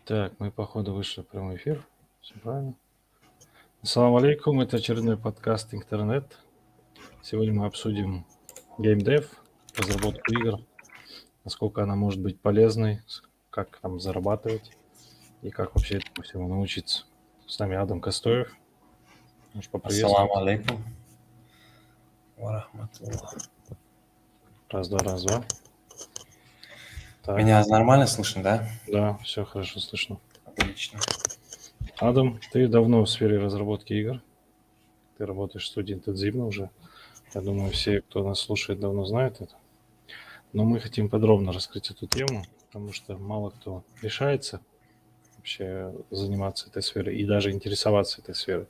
Так, мы, походу, вышли в прямой эфир. Все правильно. Ассаламу алейкум, это очередной подкаст «Интернет». Сегодня мы обсудим геймдев, разработку игр, насколько она может быть полезной, как там зарабатывать и как вообще этому всему научиться. С нами Адам Костоев. Можешь Ассаламу поприветствовать. алейкум. Варахматуллах. Раз, два, раз, два. Так, Меня нормально слышно, да? да, все хорошо слышно. Отлично. Адам, ты давно в сфере разработки игр. Ты работаешь в студии интенсивно уже. Я думаю, все, кто нас слушает, давно знают это. Но мы хотим подробно раскрыть эту тему, потому что мало кто решается вообще заниматься этой сферой и даже интересоваться этой сферой.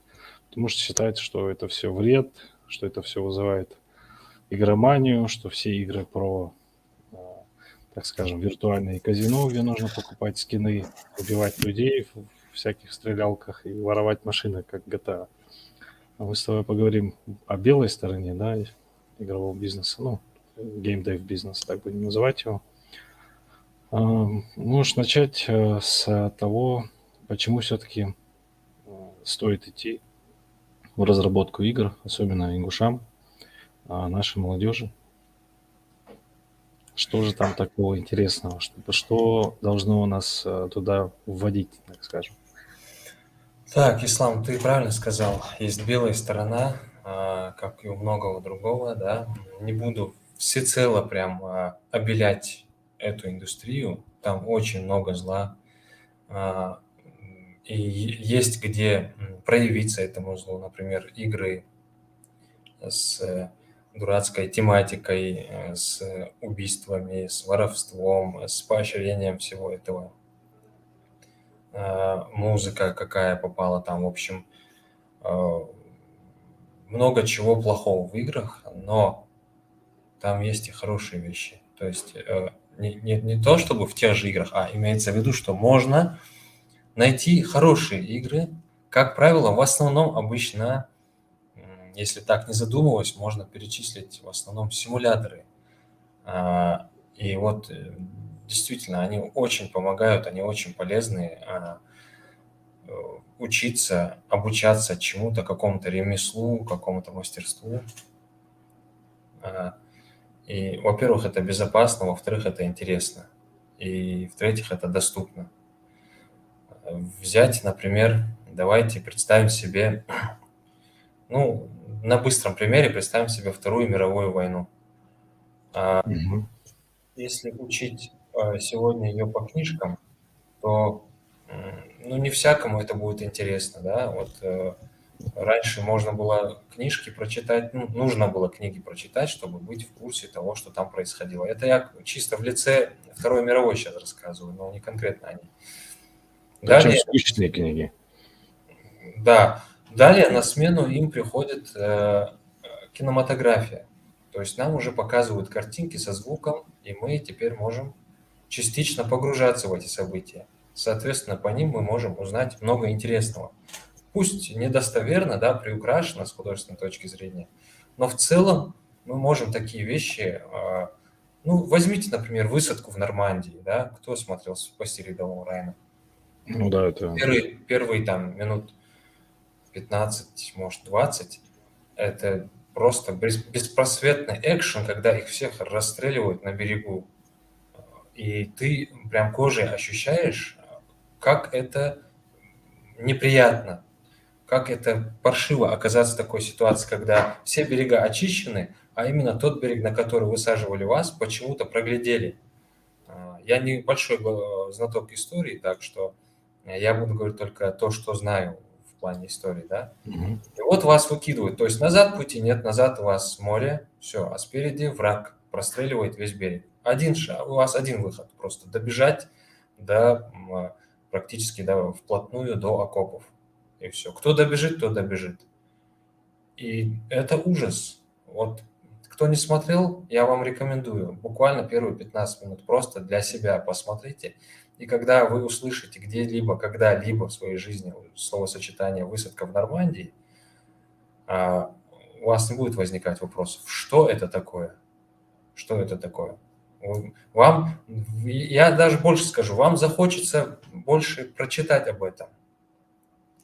Потому что считается, что это все вред, что это все вызывает игроманию, что все игры про, так скажем, виртуальные казино, где нужно покупать скины, убивать людей в всяких стрелялках и воровать машины, как GTA. А мы с тобой поговорим о белой стороне, да, игрового бизнеса, ну, геймдев бизнес, так будем называть его. Можешь начать с того, почему все-таки стоит идти в разработку игр, особенно ингушам, нашей молодежи. Что же там такого интересного, что должно нас туда вводить, так скажем? Так, Ислам, ты правильно сказал. Есть белая сторона, как и у многого другого, да. Не буду всецело прям обелять эту индустрию. Там очень много зла. а, И есть где проявиться этому злу. Например, игры с дурацкой тематикой, с убийствами, с воровством, с поощрением всего этого. Музыка какая попала там, в общем, э, много чего плохого в играх, но там есть и хорошие вещи. То есть не то, чтобы в тех же играх, а имеется в виду, что можно найти хорошие игры. Как правило, в основном обычно, если так не задумываясь, можно перечислить в основном симуляторы. И вот действительно, они очень помогают, они очень полезны учиться, обучаться чему-то, какому-то ремеслу, какому-то мастерству. И, во-первых, это безопасно, во-вторых, это интересно, и, в-третьих, это доступно. Взять, например, давайте представим себе, ну, на быстром примере представим себе Вторую мировую войну. Мгм. Если учить сегодня ее по книжкам, то, ну, не всякому это будет интересно, да, вот раньше можно было книжки прочитать, ну, нужно было книги прочитать, чтобы быть в курсе того, что там происходило. Это я чисто в лице Второй мировой сейчас рассказываю, но не конкретно о ней. Причем Далее, скучные книги. да, далее на смену им приходит кинематография. То есть нам уже показывают картинки со звуком, и мы теперь можем частично погружаться в эти события. Соответственно, по ним мы можем узнать много интересного. Пусть недостоверно, да, приукрашено с художественной точки зрения, но в целом мы можем такие вещи, ну, возьмите, например, высадку в Нормандии, да, кто смотрел «Спасти рядового Райана»? Ну да, это... Первые там минут 15, может, 20, это просто беспросветный экшен, когда их всех расстреливают на берегу. И ты прям кожей ощущаешь, как это неприятно, как это паршиво оказаться в такой ситуации, когда все берега очищены, а именно тот берег, на который высаживали вас, почему-то проглядели. Я не большой знаток истории, так что я буду говорить только то, что знаю в плане истории, да. Мгм. И вот вас выкидывают, то есть назад пути нет, назад у вас море, все, а спереди враг простреливает весь берег. Один шаг, у вас один выход, просто добежать до практически вплотную до окопов. И все. Кто добежит, тот добежит. И это ужас. Вот кто не смотрел, я вам рекомендую. Буквально первые 15 минут просто для себя посмотрите. И когда вы услышите где-либо, когда-либо в своей жизни словосочетание «высадка в Нормандии», у вас не будет возникать вопросов, что это такое, что это такое. Вам, я даже больше скажу, вам захочется больше прочитать об этом.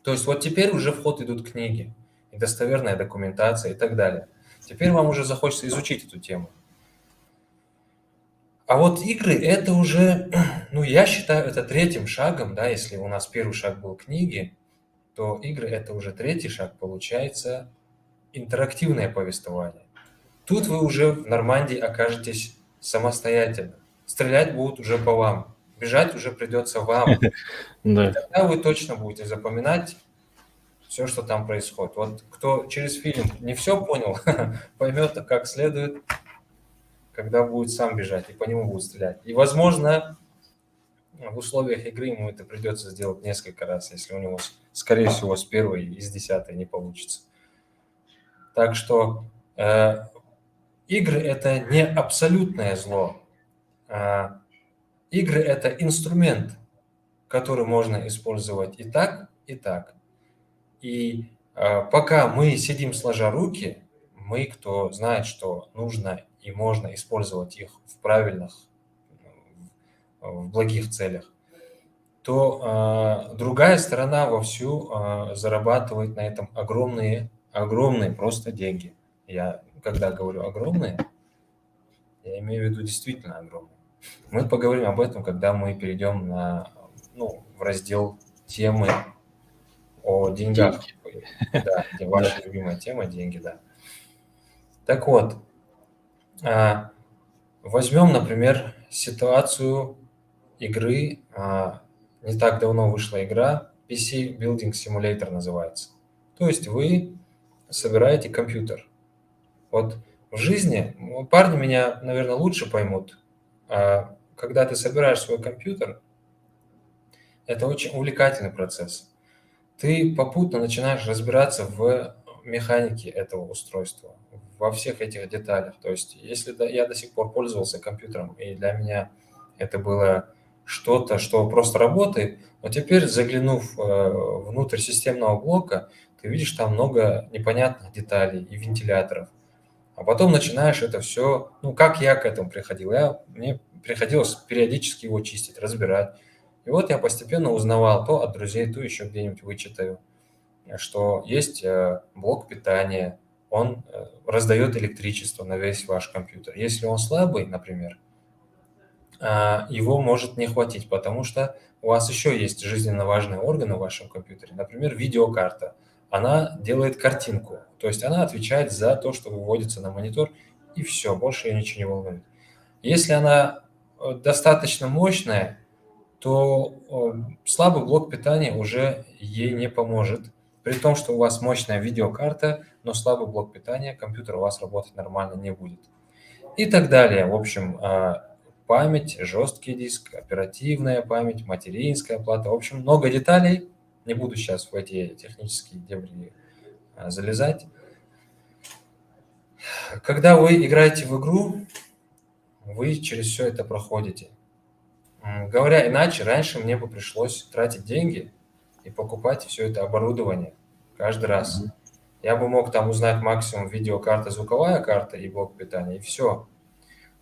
То есть вот теперь уже в ход идут книги, и достоверная документация и так далее. Теперь вам уже захочется изучить эту тему. А вот игры это уже, ну я считаю, это третьим шагом, да, если у нас первый шаг был книги, то игры это уже третий шаг, получается, интерактивное повествование. Тут вы уже в Нормандии окажетесь самостоятельно. Стрелять будут уже по вам, бежать уже придется вам. И Да. тогда вы точно будете запоминать все, что там происходит. Вот кто через фильм не все понял, поймет как следует, когда будет сам бежать и по нему будет стрелять. И, возможно, в условиях игры ему это придется сделать несколько раз, если у него, скорее всего, с первой и с 10 не получится. Так что игры это не абсолютное зло. Игры это инструмент, который можно использовать и так, и так. И пока мы сидим сложа руки, мы, кто знает, что нужно и можно использовать их в правильных, в благих целях, то другая сторона вовсю зарабатывает на этом огромные, огромные просто деньги. Я, когда говорю огромные, я имею в виду действительно огромные. Мы поговорим об этом, когда мы перейдем в раздел темы о деньгах. Да, где ваша любимая тема – деньги, да. Так вот, возьмем, например, ситуацию игры. Не так давно вышла игра, PC Building Simulator называется. То есть вы собираете компьютер. Вот в жизни, парни меня, наверное, лучше поймут, когда ты собираешь свой компьютер, это очень увлекательный процесс. Ты попутно начинаешь разбираться в механике этого устройства, во всех этих деталях. То есть, если я до сих пор пользовался компьютером, и для меня это было что-то, что просто работает, но теперь, заглянув внутрь системного блока, ты видишь там много непонятных деталей и вентиляторов. А потом начинаешь это все, ну, как я к этому приходил. Мне приходилось периодически его чистить, разбирать. И вот я постепенно узнавал то от друзей, то еще где-нибудь вычитаю, что есть блок питания, он раздает электричество на весь ваш компьютер. Если он слабый, например, его может не хватить, потому что у вас еще есть жизненно важные органы в вашем компьютере. Например, видеокарта. Она делает картинку, то есть она отвечает за то, что выводится на монитор, и все, больше ее ничего не волнует. Если она достаточно мощная, то слабый блок питания уже ей не поможет. При том, что у вас мощная видеокарта, но слабый блок питания, компьютер у вас работать нормально не будет. И так далее. В общем, память, жесткий диск, оперативная память, материнская плата. В общем, много деталей. Не буду сейчас в эти технические дебри залезать. Когда вы играете в игру, вы через все это проходите. Говоря иначе, раньше мне бы пришлось тратить деньги и покупать все это оборудование каждый раз. Я бы мог там узнать максимум видеокарта, звуковая карта и блок питания, и все.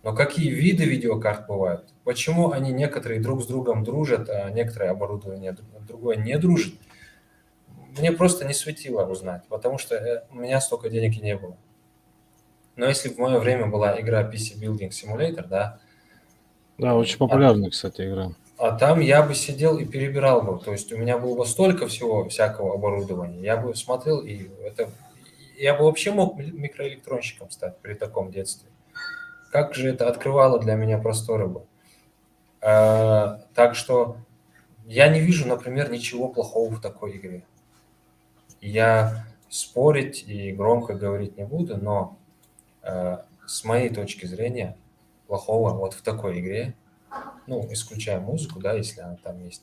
Но какие виды видеокарт бывают? Почему они некоторые друг с другом дружат, а некоторые оборудование другое не дружит? Мне просто не светило узнать, потому что у меня столько денег и не было. Но если в мое время была игра PC Building Simulator, да, Да, очень популярная, кстати, игра. а там я бы сидел и перебирал бы. То есть у меня было бы столько всего, всякого оборудования. Я бы смотрел, и я бы вообще мог микроэлектронщиком стать при таком детстве. Как же это открывало для меня просторы бы. Так что я не вижу, например, ничего плохого в такой игре. Я спорить и громко говорить не буду, но с моей точки зрения плохого вот в такой игре, ну, исключая музыку, да, если она там есть,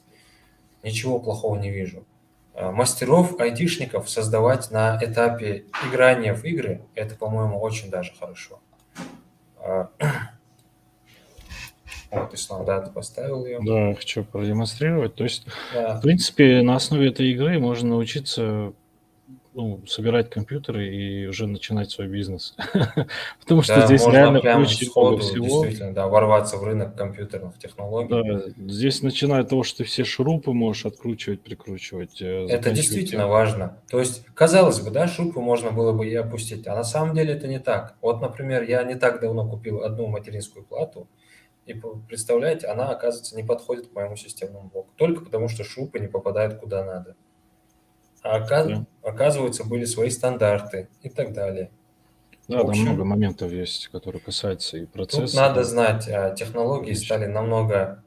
ничего плохого не вижу. Мастеров, айтишников создавать на этапе играния в игры, это, по-моему, очень даже хорошо. Вот, Ислам, да, ты поставил ее. Да, хочу продемонстрировать. То есть, в Да, принципе, на основе этой игры можно научиться ну, собирать компьютеры и уже начинать свой бизнес. Потому что Да, здесь можно реально прям очень много сходу всего. действительно, да, ворваться в рынок компьютерных Да, технологий. здесь начиная от того, что ты все шурупы можешь откручивать, прикручивать, Это заканчивая действительно тем. важно. То есть, казалось бы, да, шубу можно было бы и опустить, а на самом деле это не так. Вот, например, я не так давно купил одну материнскую плату, и представляете, она, оказывается, не подходит к моему системному блоку, только потому что шупы не попадают куда надо. А Да, оказывается, были свои стандарты и так далее. В да, там много общем, моментов есть, которые касаются и тут надо процессора, знать, и технологии прочее. стали намного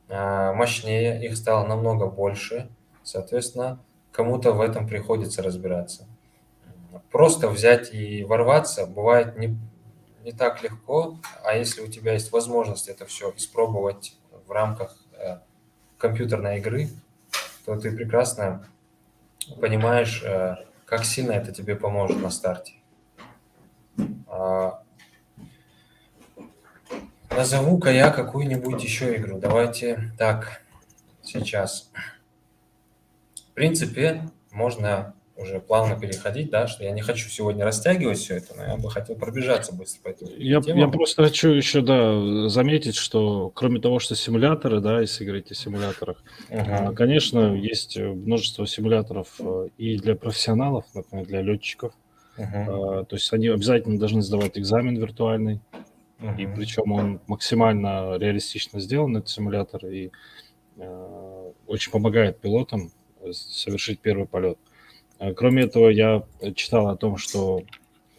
мощнее, их стало намного больше, соответственно, кому-то в этом приходится разбираться. Просто взять и ворваться бывает не так легко, а если у тебя есть возможность это все испробовать в рамках компьютерной игры, то ты прекрасно понимаешь, как сильно это тебе поможет на старте. А, Назову-ка я какую-нибудь еще игру. Давайте так, сейчас. В принципе, можно уже плавно переходить, да, что я не хочу сегодня растягивать все это, но я бы хотел пробежаться быстро по этим Я темам. просто хочу еще, да, заметить, что кроме того, что симуляторы, да, если говорить о симуляторах, Мгм. конечно, есть множество симуляторов и для профессионалов, например, для летчиков. Мгм. То есть они обязательно должны сдавать экзамен виртуальный, и Мгм. причем он максимально реалистично сделан, этот симулятор, и очень помогает пилотам совершить первый полет. Кроме этого, я читал о том, что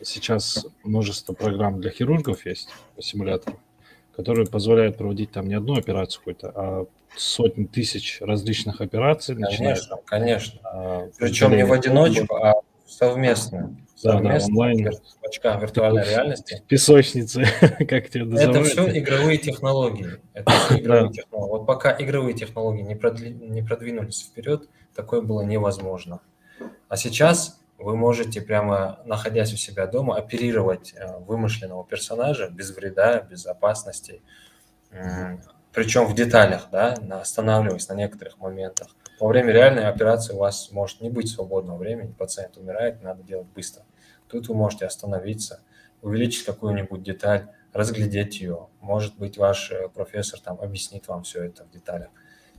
сейчас множество программ для хирургов есть, симуляторов, которые позволяют проводить там не одну операцию какую-то, а сотни тысяч различных операций, начиная Конечно, конечно. от Причем не в удаления тромба, одиночку, а совместно. да, Совместно онлайн, в очках типа виртуальной реальности. в песочнице, как тебя Это называют. все игровые технологии. Это все игровые Да, технологии. Вот пока игровые технологии не продвинулись вперед, такое было невозможно. А сейчас вы можете прямо, находясь у себя дома, оперировать вымышленного персонажа без вреда, без опасностей. Причем в деталях, да, останавливаясь на некоторых моментах. Во время реальной операции у вас может не быть свободного времени, пациент умирает, надо делать быстро. Тут вы можете остановиться, увеличить какую-нибудь деталь, разглядеть ее. Может быть, ваш профессор там объяснит вам все это в деталях.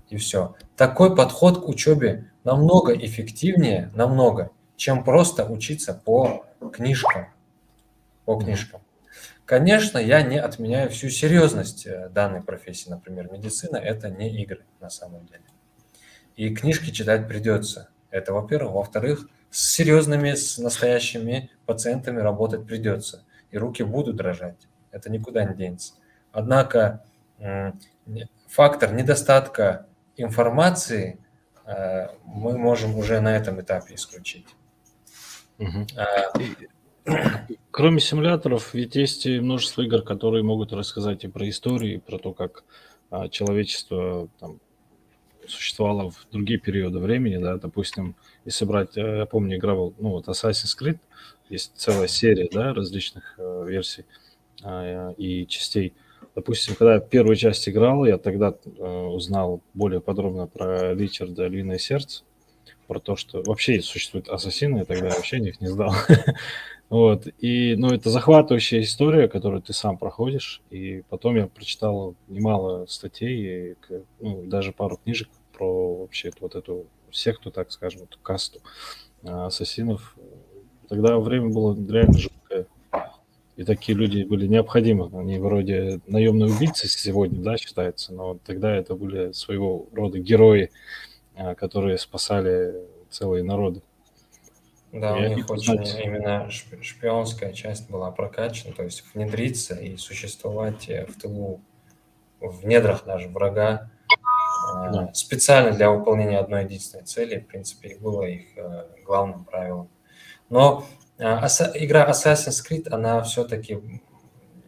И все. Такой подход к учебе намного эффективнее, намного, чем просто учиться по книжкам. По мгм, книжкам. Конечно, я не отменяю всю серьезность данной профессии. Например, медицина – это не игры на самом деле. И книжки читать придется. Это, во-первых. Во-вторых, с серьезными, с настоящими пациентами работать придется. И руки будут дрожать. Это никуда не денется. Однако фактор недостатка информации мы можем уже на этом этапе исключить. мгм. А, И кроме симуляторов, ведь есть и множество игр, которые могут рассказать и про историю, и про то, как человечество там существовало в другие периоды времени, да, допустим, если брать, я помню, играл, ну, вот Assassin's Creed, есть целая серия, да, различных версий и частей. Допустим, когда я первую часть играл, я тогда узнал более подробно про Ричарда Львиное Сердце, про то, что вообще существуют ассасины, я тогда вообще о них не знал. Вот, и, ну, это захватывающая история, которую ты сам проходишь, и потом я прочитал немало статей, и ну, даже пару книжек про вообще вот эту секту, так скажем, эту касту ассасинов. Тогда время было реально жуткое, и такие люди были необходимы. Они вроде наемные убийцы сегодня, да, считается, но тогда это были своего рода герои, которые спасали целые народы. Да, И у о них них очень узнать. именно шпионская часть была прокачана, то есть внедриться и существовать в тылу, в недрах даже врага, Да. специально для выполнения одной единственной цели, в принципе, и было их главным правилом. Но игра Assassin's Creed, она все-таки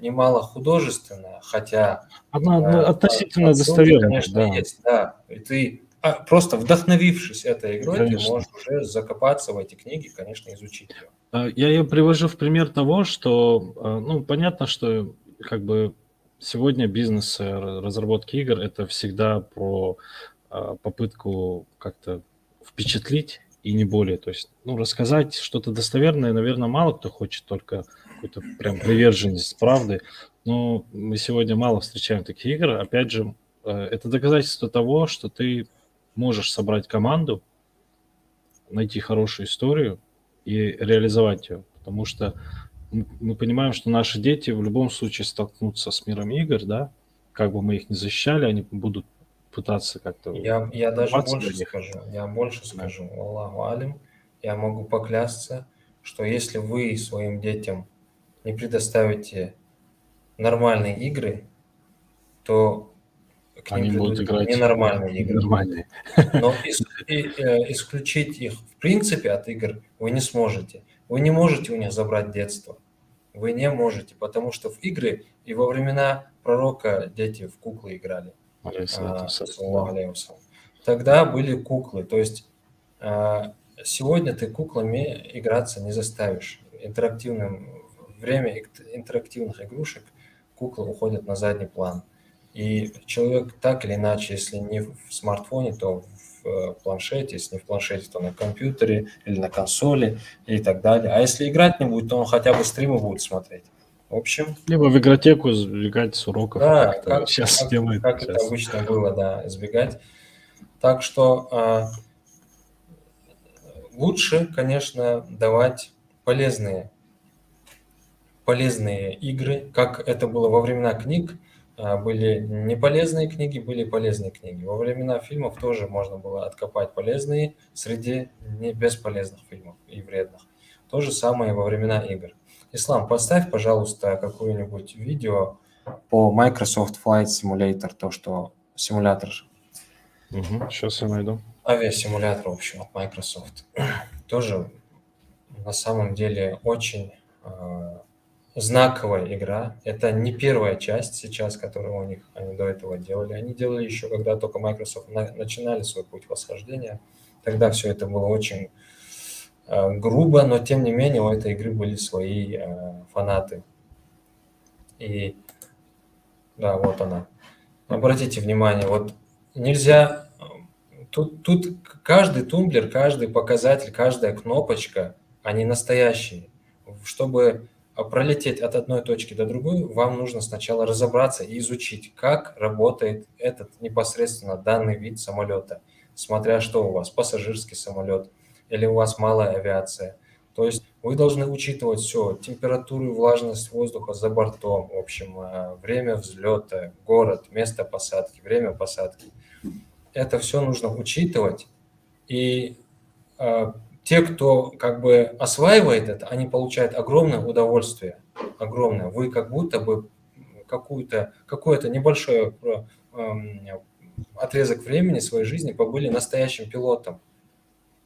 немало художественная, хотя Она, ну, относительно отсылки, достоверная, конечно, да, есть, да. И ты просто вдохновившись этой игрой, ты конечно. можешь уже закопаться в эти книги, конечно, изучить ее. Я её привожу в пример того, что, ну, понятно, что как бы сегодня бизнес, разработки игр — это всегда про, попытку как-то впечатлить и не более. То есть, ну, рассказать что-то достоверное, наверное, мало кто хочет, только какой-то прям приверженец правды. Но мы сегодня мало встречаем таких игр. Опять же, это доказательство того, что ты можешь собрать команду, найти хорошую историю и реализовать ее. Потому что мы понимаем, что наши дети в любом случае столкнутся с миром игр, да, как бы мы их ни защищали, они будут пытаться как-то Я даже копаться для больше них. скажу, я больше Да. скажу, Аллаху алим, я могу поклясться, что если вы своим детям не предоставите нормальные игры, то к ним Они будут придут играть ненормальные игры. нормальные. Но исключить их в принципе от игр вы не сможете. Вы не можете у них забрать детство. Вы не можете, потому что в игры и во времена пророка дети в куклы играли. Алейхиссалату Саллаллаху вассалям. алейхи вассалям. Тогда были куклы. То есть сегодня ты куклами играться не заставишь. Время интерактивных игрушек куклы уходят на задний план. И человек так или иначе, если не в смартфоне, то в планшете, если не в планшете, то на компьютере или на консоли и так далее. А если играть не будет, то он хотя бы стримы будет смотреть. В общем, Либо в игротеку сбегать с уроков, как да, это сейчас делают как это сейчас. обычно было, да, избегать. Так что лучше, конечно, давать полезные игры, как это было во времена книг. Были неполезные книги, были полезные книги. Во времена фильмов тоже можно было откопать полезные среди не бесполезных фильмов и вредных. То же самое во времена игр. Ислам, поставь, пожалуйста, какое-нибудь видео по Microsoft Flight Simulator, то, что симулятор, Сейчас я найду. авиасимулятор, в общем, от Microsoft. Тоже на самом деле очень знаковая игра. Это не первая часть сейчас, которую у них они до этого делали. Они делали еще, когда только Microsoft начинали свой путь восхождения. Тогда все это было очень грубо, но тем не менее у этой игры были свои фанаты. И да, вот она. Обратите внимание, вот нельзя... Тут каждый тумблер, каждый показатель, каждая кнопочка, они настоящие. Чтобы пролететь от одной точки до другой, вам нужно сначала разобраться и изучить, как работает этот непосредственно данный вид самолета, смотря что у вас, пассажирский самолет или у вас малая авиация. То есть вы должны учитывать все, температуру и влажность воздуха за бортом, в общем, время взлета, город, место посадки, время посадки. Это все нужно учитывать, и те, кто как бы осваивает это, они получают огромное удовольствие, огромное. Вы как будто бы какое-то небольшое отрезок времени своей жизни побыли настоящим пилотом.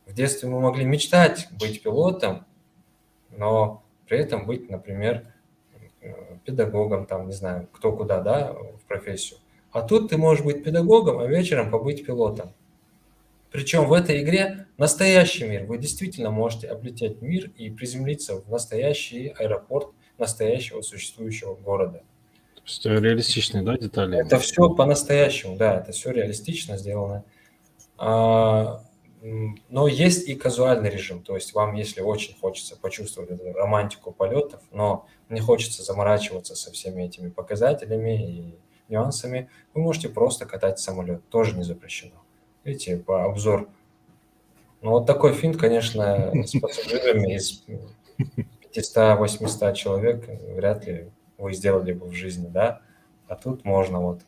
В детстве мы могли мечтать быть пилотом, но при этом быть, например, педагогом, там, не знаю, кто куда, да, в профессию. А тут ты можешь быть педагогом, а вечером побыть пилотом. Причем в этой игре настоящий мир. Вы действительно можете облететь мир и приземлиться в настоящий аэропорт настоящего существующего города. То есть реалистичные, да, детали Это именно? все по-настоящему, да, это все реалистично сделано. Но есть и казуальный режим, то есть вам, если очень хочется почувствовать эту романтику полетов, но не хочется заморачиваться со всеми этими показателями и нюансами, вы можете просто катать самолет, тоже не запрещено. Видите, по обзор. Ну, вот такой финт, конечно, с пассажирами из 500-800 человек вряд ли вы сделали бы в жизни, да? А тут можно вот.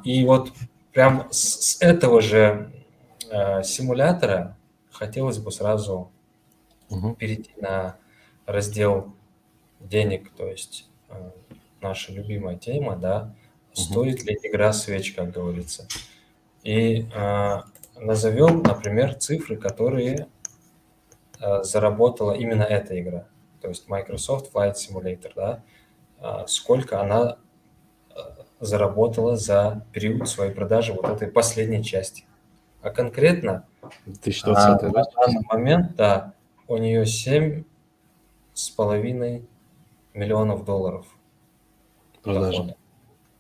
И вот прям с этого же симулятора хотелось бы сразу перейти на раздел денег, то есть наша любимая тема, да, стоит ли игра свеч, как говорится. И назовем, например, цифры, которые заработала именно эта игра. То есть Microsoft Flight Simulator, да, сколько она заработала за период своей продажи вот этой последней части. А конкретно 2020, на да? данный момент, да, у нее 7,5 миллионов долларов Продажи. дохода.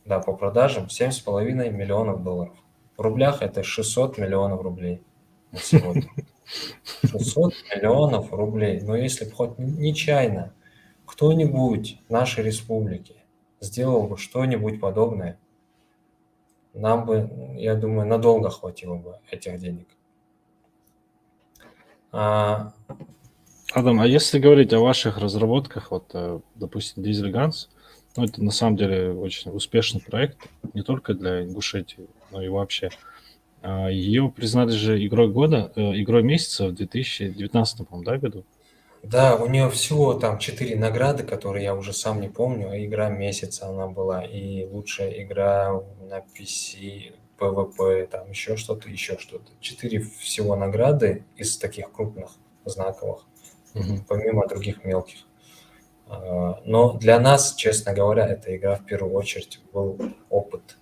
Да, по продажам 7,5 миллионов долларов. В рублях это 600 миллионов рублей на сегодня. 600 миллионов рублей. Но если бы хоть нечаянно кто-нибудь в нашей республике сделал бы что-нибудь подобное, нам бы, я думаю, надолго хватило бы этих денег. А, Адам, а если говорить о ваших разработках, вот, допустим, Diesel Guns, ну, это на самом деле очень успешный проект, не только для Ингушетии, но и вообще. Ее признали же игрой года, игрой месяца в 2019, по-моему, да, году? да, у нее всего там 4 награды, которые я уже сам не помню. Игра месяца она была, и лучшая игра на PC, PvP, там еще что-то, еще что-то. 4 всего награды из таких крупных, знаковых, Мгм. помимо других мелких. Но для нас, честно говоря, эта игра в первую очередь был опыт.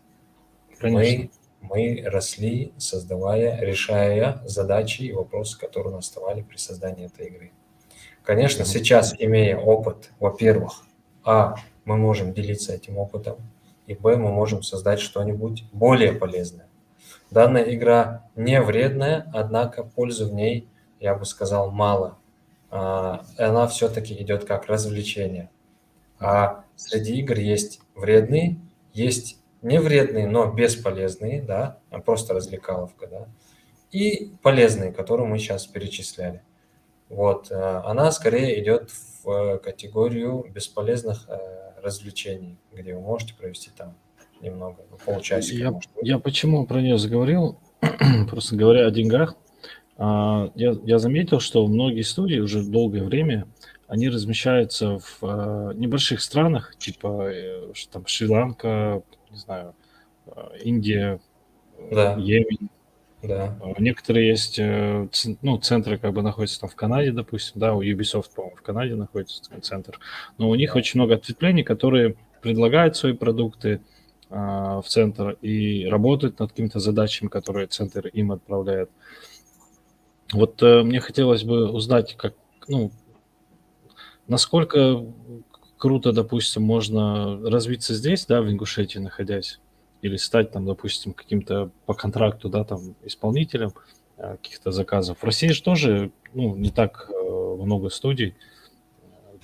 Конечно. Мы росли, создавая, решая задачи и вопросы, которые нас вставали при создании этой игры. Конечно, Мгм. сейчас, имея опыт, во-первых, мы можем делиться этим опытом, и мы можем создать что-нибудь более полезное. Данная игра не вредная, однако пользы в ней, я бы сказал, мало. Она все-таки идет как развлечение. А среди игр есть вредные, есть не вредные, но бесполезные, да, просто развлекаловка, да, и полезные, которые мы сейчас перечисляли. Вот, она скорее идет в категорию бесполезных развлечений, где вы можете провести там немного, полчасика, Я, может быть. я почему про нее заговорил? Просто говоря о деньгах, я заметил, что многие студии уже долгое время, они размещаются в небольших странах, типа там Шри-Ланка, не знаю, Индия, Да, Йемен. да, Некоторые есть, ну, центры как бы находятся там в Канаде, допустим, да, у Ubisoft, по-моему, в Канаде находится центр, но у них да. очень много ответвлений, которые предлагают свои продукты в центр и работают над какими-то задачами, которые центр им отправляет. Вот мне хотелось бы узнать, как, ну, насколько круто, допустим, можно развиться здесь, да, в Ингушетии находясь, или стать там, допустим, каким-то по контракту, да, там, исполнителем каких-то заказов. В России же тоже, ну, не так много студий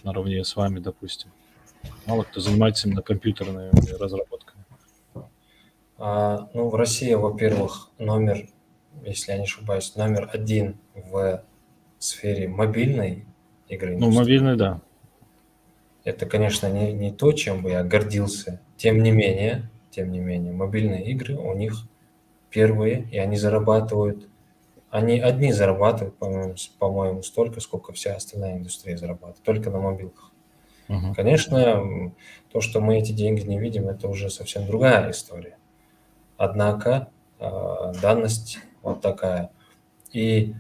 наравне с вами, допустим. Мало кто занимается именно компьютерными разработками. Ну, в России, во-первых, если я не ошибаюсь, номер один в сфере мобильной игры Ну, индустрии. мобильный, да. Это, конечно, не то, чем бы я гордился. Тем не менее, мобильные игры у них первые, и они одни зарабатывают, по-моему, столько, сколько вся остальная индустрия зарабатывает, только на мобилках. Мгм. Конечно, то, что мы эти деньги не видим, это уже совсем другая история. Однако данность вот такая. И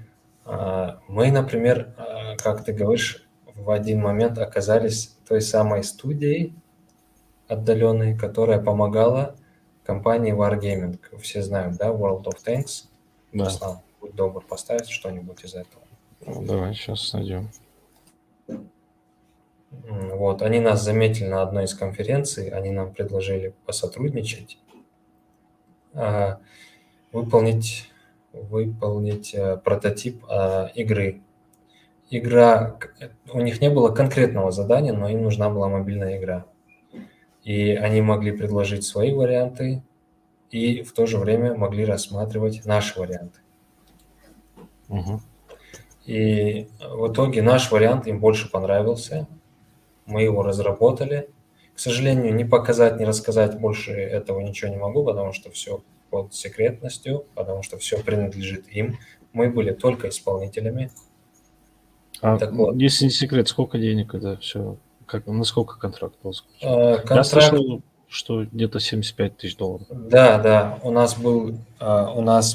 мы, например, как ты говоришь, в один момент оказались той самой студией отдаленной, которая помогала компании Wargaming. Все знают, да, World of Tanks. Да. Руслан, будь добр, поставить что-нибудь из этого. Ну, давай сейчас найдем. Вот, они нас заметили на одной из конференций, они нам предложили посотрудничать, а, выполнить прототип игры. У них не было конкретного задания, но им нужна была мобильная игра. И они могли предложить свои варианты и в то же время могли рассматривать наши варианты. Мгм. И в итоге наш вариант им больше понравился. Мы его разработали. К сожалению, не показать, не рассказать больше этого ничего не могу, потому что все под секретностью, потому что все принадлежит им. Мы были только исполнителями. Так вот, Если не секрет, сколько денег это все, насколько контракт был заключен? Я контракт, слышал, что где-то $75 000. да,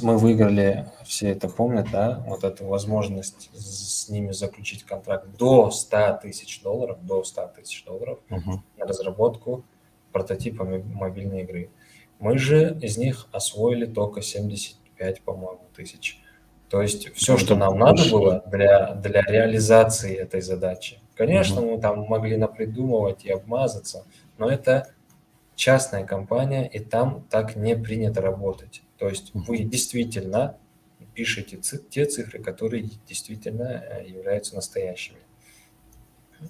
мы выиграли, все это помнят, да, вот эту возможность с ними заключить контракт до $100 000, Мгм. на разработку прототипа мобильной игры. Мы же из них освоили только 75, по-моему, тысяч. То есть все, Ну, что это нам надо большое. было для реализации этой задачи. Конечно, Мгм. мы там могли напридумывать и обмазаться, но это частная компания, и там так не принято работать. То есть Мгм. вы действительно пишите те цифры, которые действительно являются настоящими.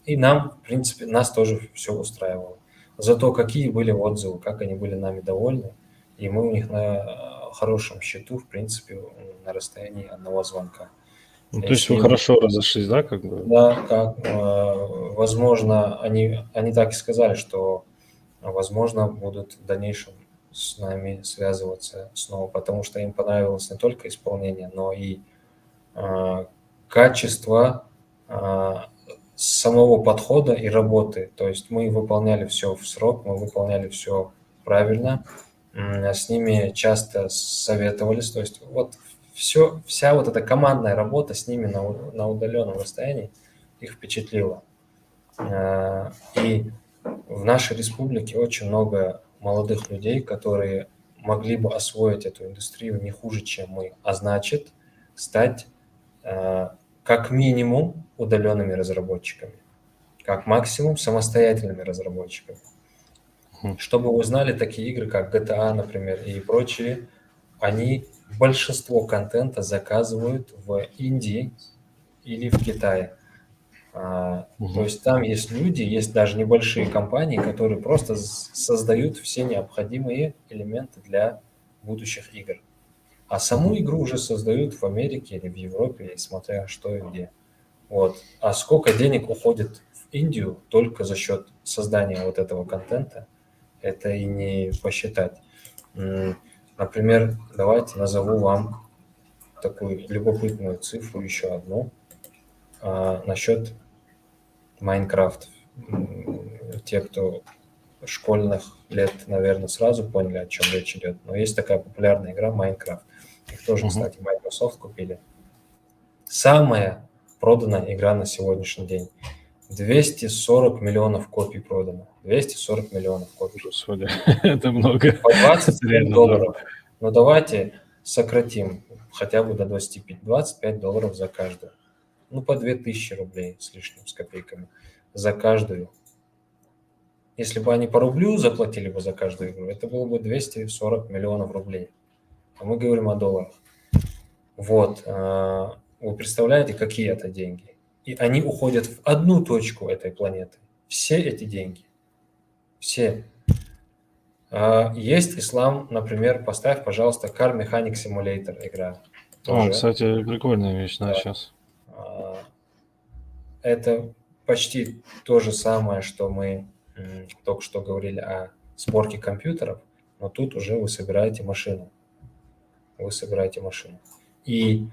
И нам, в принципе, нас тоже все устраивало. Зато какие были отзывы, как они были нами довольны, и мы у них на хорошем счету, в принципе, на расстоянии одного звонка. Ну, то есть вы Если хорошо разошлись, да, как бы? да, как, возможно, они так и сказали, что, возможно, будут в дальнейшем с нами связываться снова, потому что им понравилось не только исполнение, но и качество самого подхода и работы. То есть мы выполняли все в срок, мы выполняли все правильно, с ними часто советовались. То есть вот вся вот эта командная работа с ними на удаленном расстоянии их впечатлила. И в нашей республике очень много молодых людей, которые могли бы освоить эту индустрию не хуже, чем мы, а значит, стать как минимум удаленными разработчиками, как максимум самостоятельными разработчиками. Чтобы вы знали, такие игры, как GTA, например, и прочие, они большинство контента заказывают в Индии или в Китае. То есть там есть люди, есть даже небольшие компании, которые просто создают все необходимые элементы для будущих игр. А саму игру уже создают в Америке или в Европе, смотря что и где. Вот. А сколько денег уходит в Индию только за счет создания вот этого контента, это и не посчитать. Например, давайте назову вам такую любопытную цифру, еще одну, насчет Майнкрафт. Те, кто школьных лет, наверное, сразу поняли, о чем речь идет. Но есть такая популярная игра Майнкрафт. Их тоже, кстати, Microsoft купили. Самая проданная игра на сегодняшний день. 240 миллионов копий продано. 240 миллионов копий. Господи, это много. По 25 Реально долларов. много. Ну, давайте сократим хотя бы до 25. 25 долларов за каждую. Ну, по 2000 рублей с лишним, с копейками. За каждую. Если бы они по рублю заплатили бы за каждую игру, это было бы 240 миллионов рублей. А мы говорим о долларах. Вот. Вы представляете, какие это деньги? И они уходят в одну точку этой планеты. Все эти деньги. Все. Есть ислам, например, поставь, пожалуйста, Car Mechanic Simulator игра. О, кстати, прикольная вещь, да, сейчас. Это почти то же самое, что мы только что говорили о сборке компьютеров, но тут уже вы собираете машину. Вы собираете машину. И,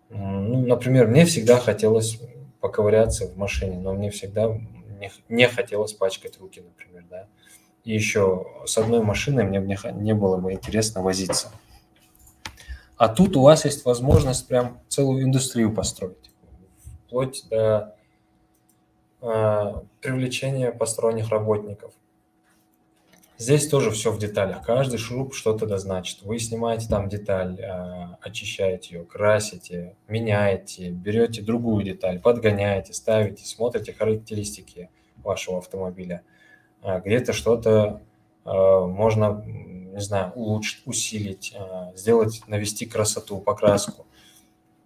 ну, например, мне всегда хотелось поковыряться в машине, но мне всегда не хотелось пачкать руки, например, да. И еще с одной машиной мне не было бы интересно возиться. А тут у вас есть возможность прям целую индустрию построить, вплоть до привлечения посторонних работников. Здесь тоже все в деталях. Каждый шуруп что-то да значит. Вы снимаете там деталь, очищаете ее, красите, меняете, берете другую деталь, подгоняете, ставите, смотрите характеристики вашего автомобиля. Где-то что-то можно, не знаю, улучшить, усилить, сделать, навести красоту, покраску.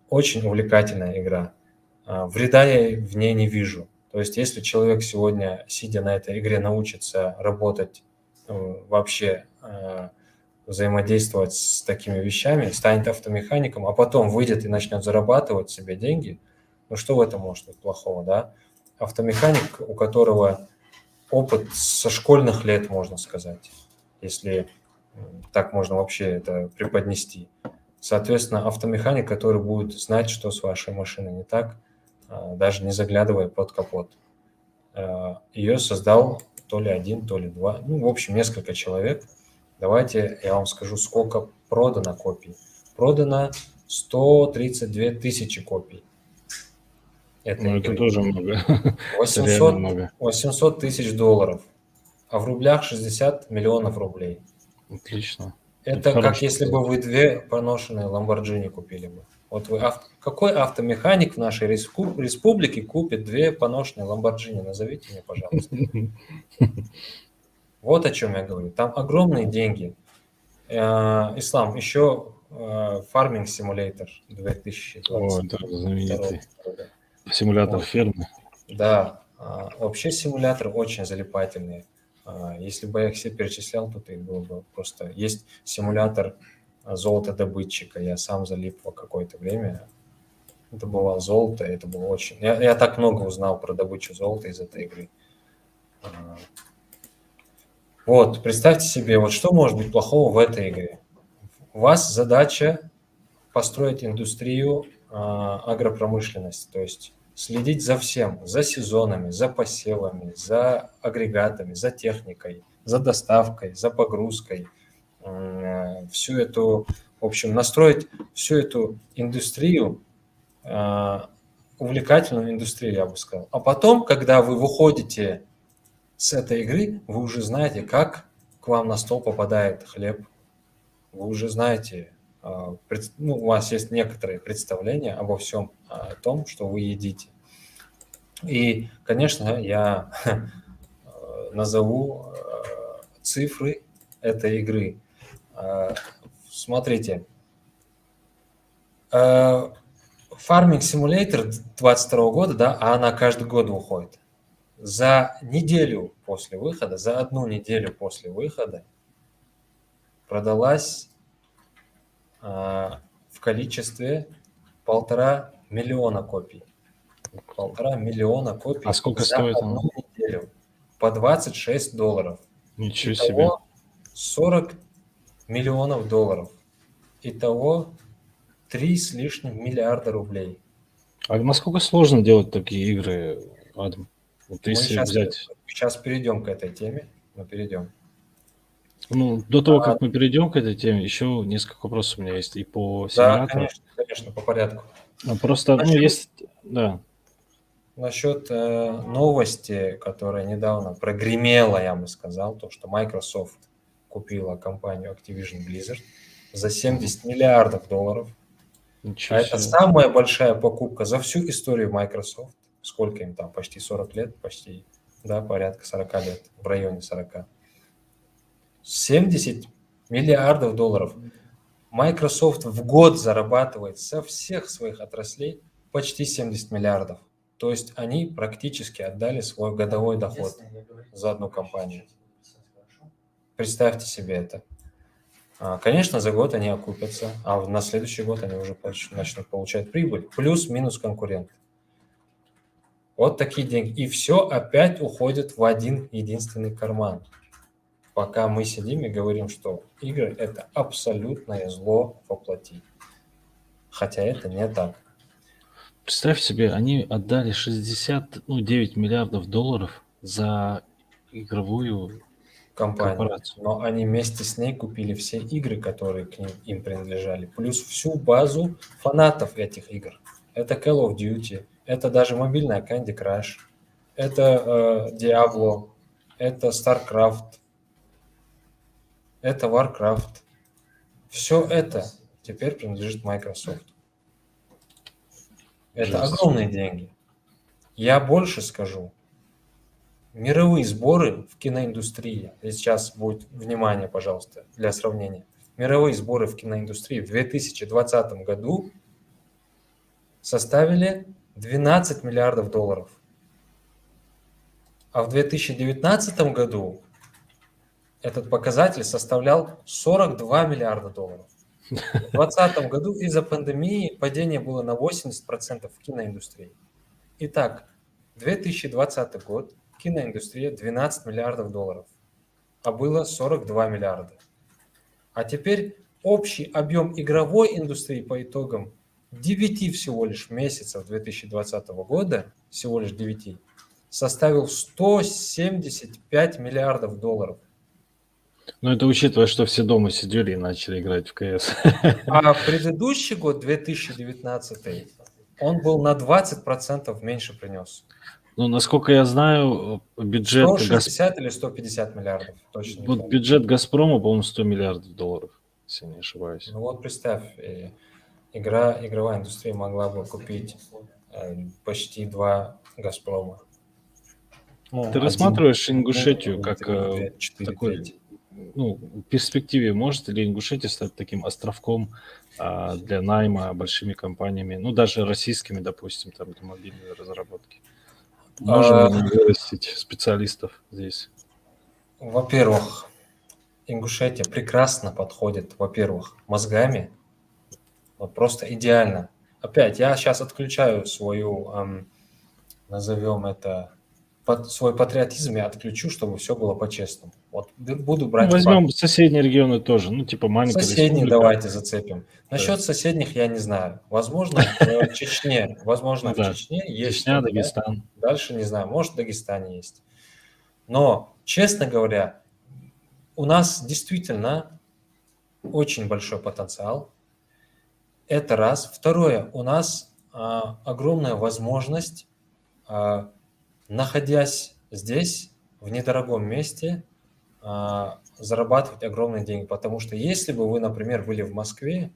Очень увлекательная игра. Вреда я в ней не вижу. То есть если человек сегодня, сидя на этой игре, научится работать, вообще взаимодействовать с такими вещами, станет автомехаником, а потом выйдет и начнет зарабатывать себе деньги, ну что в этом может быть плохого, да? Автомеханик, у которого опыт со школьных лет, можно сказать, если так можно вообще это преподнести. Соответственно, автомеханик, который будет знать, что с вашей машиной не так, даже не заглядывая под капот. Ее создал то ли один, то ли два, ну, в общем, несколько человек. Давайте я вам скажу, сколько продано копий. Продано 132 тысячи копий этой Ну, игры. это тоже много. Это реально много. 800 тысяч долларов, а в рублях 60 миллионов рублей. Отлично. Это как хороший если бы вы две поношенные Lamborghini купили бы. Вот вы какой автомеханик в нашей республике купит две поношенные Lamborghini? Назовите мне, пожалуйста. Вот о чем я говорю. Там огромные деньги. Ислам, еще Farming Simulator 2022 О, это знаменитый года. симулятор Вот. фермы. Да, вообще симуляторы очень залипательные. Если бы я их все перечислял, то это было бы просто... Есть симулятор золотодобытчика. Я сам залип в какое-то время. Добывал золото, это было очень... Я так много узнал про добычу золота из этой игры. Вот, представьте себе, вот что может быть плохого в этой игре? У вас задача построить индустрию агропромышленности, то есть следить за всем, за сезонами, за посевами, за агрегатами, за техникой, за доставкой, за погрузкой, всю эту, в общем, настроить всю эту индустрию, увлекательную индустрию, я бы сказал. А потом, когда вы выходите с этой игры, вы уже знаете, как к вам на стол попадает хлеб, вы уже знаете, у вас есть некоторые представления обо всем о том, что вы едите. И, конечно, я назову цифры этой игры. Смотрите, Farming Simulator 22 года, да, а она каждый год выходит. За неделю после выхода, за одну неделю после выхода продалась в количестве 1,5 миллиона копий. 1,5 миллиона копий А сколько за стоит одну она? неделю. По $26. Ничего себе. Итого 40 миллионов долларов. Итого 3 с лишним миллиарда рублей. А насколько сложно делать такие игры, Адам? Вот Мы если взять... сейчас перейдем к этой теме. Мы перейдем. Ну, до того, как мы перейдем к этой теме, еще несколько вопросов у меня есть и по Да, симулятору. конечно, по порядку. Просто, ну, есть... Да. Насчет новости, которая недавно прогремела, я бы сказал, то, что Microsoft купила компанию Activision Blizzard за 70 миллиардов долларов. Ничего А это себе. самая большая покупка за всю историю Microsoft. Сколько им там? Почти 40 лет? Почти, да, порядка 40 лет, в районе 40. 70 миллиардов долларов. Microsoft в год зарабатывает со всех своих отраслей почти 70 миллиардов. То есть они практически отдали свой годовой доход за одну компанию. Представьте себе это. Конечно, за год они окупятся, а на следующий год они уже начнут получать прибыль. Плюс-минус конкурент. Вот такие деньги. И все опять уходит в один единственный карман. Пока мы сидим и говорим, что игры – это абсолютное зло воплоти. Хотя это не так. Представь себе, они отдали 69 миллиардов долларов за игровую Компанию. корпорацию. Но они вместе с ней купили все игры, которые им принадлежали, плюс всю базу фанатов этих игр. Это Call of Duty, это даже мобильная Candy Crush, это Diablo, это StarCraft, это Warcraft. Все это теперь принадлежит Microsoft. Это Жесть. огромные деньги. Я больше скажу. Мировые сборы в киноиндустрии, и сейчас будет внимание, пожалуйста, для сравнения. Мировые сборы в киноиндустрии в 2020 году составили 12 миллиардов долларов. А в 2019 году этот показатель составлял 42 миллиарда долларов. В 2020 году из-за пандемии падение было на 80% в киноиндустрии. Итак, 2020 год. Киноиндустрия 12 миллиардов долларов, а было 42 миллиарда. А теперь общий объем игровой индустрии по итогам 9 всего лишь месяцев 2020 года, всего лишь 9, составил 175 миллиардов долларов. Ну, это учитывая, что все дома сидели и начали играть в КС. А предыдущий год, 2019, он был на 20% меньше принес. Ну, насколько я знаю, бюджет... 160 или 150 миллиардов, точно не Вот помню. бюджет «Газпрома», по-моему, 100 миллиардов долларов, если не ошибаюсь. Ну вот представь, игровая индустрия могла бы купить почти 2 «Газпрома». Ну, Ты один, рассматриваешь Ингушетию ну, как 3, 4 такой трети. ну, в перспективе может ли Ингушетия стать таким островком для найма большими компаниями, ну, даже российскими, допустим, там, для мобильной разработки? Можем А, ли мы вырастить специалистов здесь? Во-первых, Ингушетия прекрасно подходит, во-первых, мозгами, вот просто идеально. Опять, я сейчас отключаю свою, назовем это, свой патриотизм я отключу, чтобы все было по-честному. Вот буду Ну, брать факт. возьмем соседние регионы тоже, ну, типа маленькая Соседних республика. давайте зацепим. Да. Насчет соседних я не знаю. Возможно, в Чечне, Ну возможно, в да, Чечне есть Чечня, что-то, да? Дагестан. Дальше не знаю, может, в Дагестане есть. Но, честно говоря, у нас действительно очень большой потенциал. Это раз. Второе, у нас огромная возможность, находясь здесь, в недорогом месте, зарабатывать огромные деньги. Потому что если бы вы, например, были в Москве,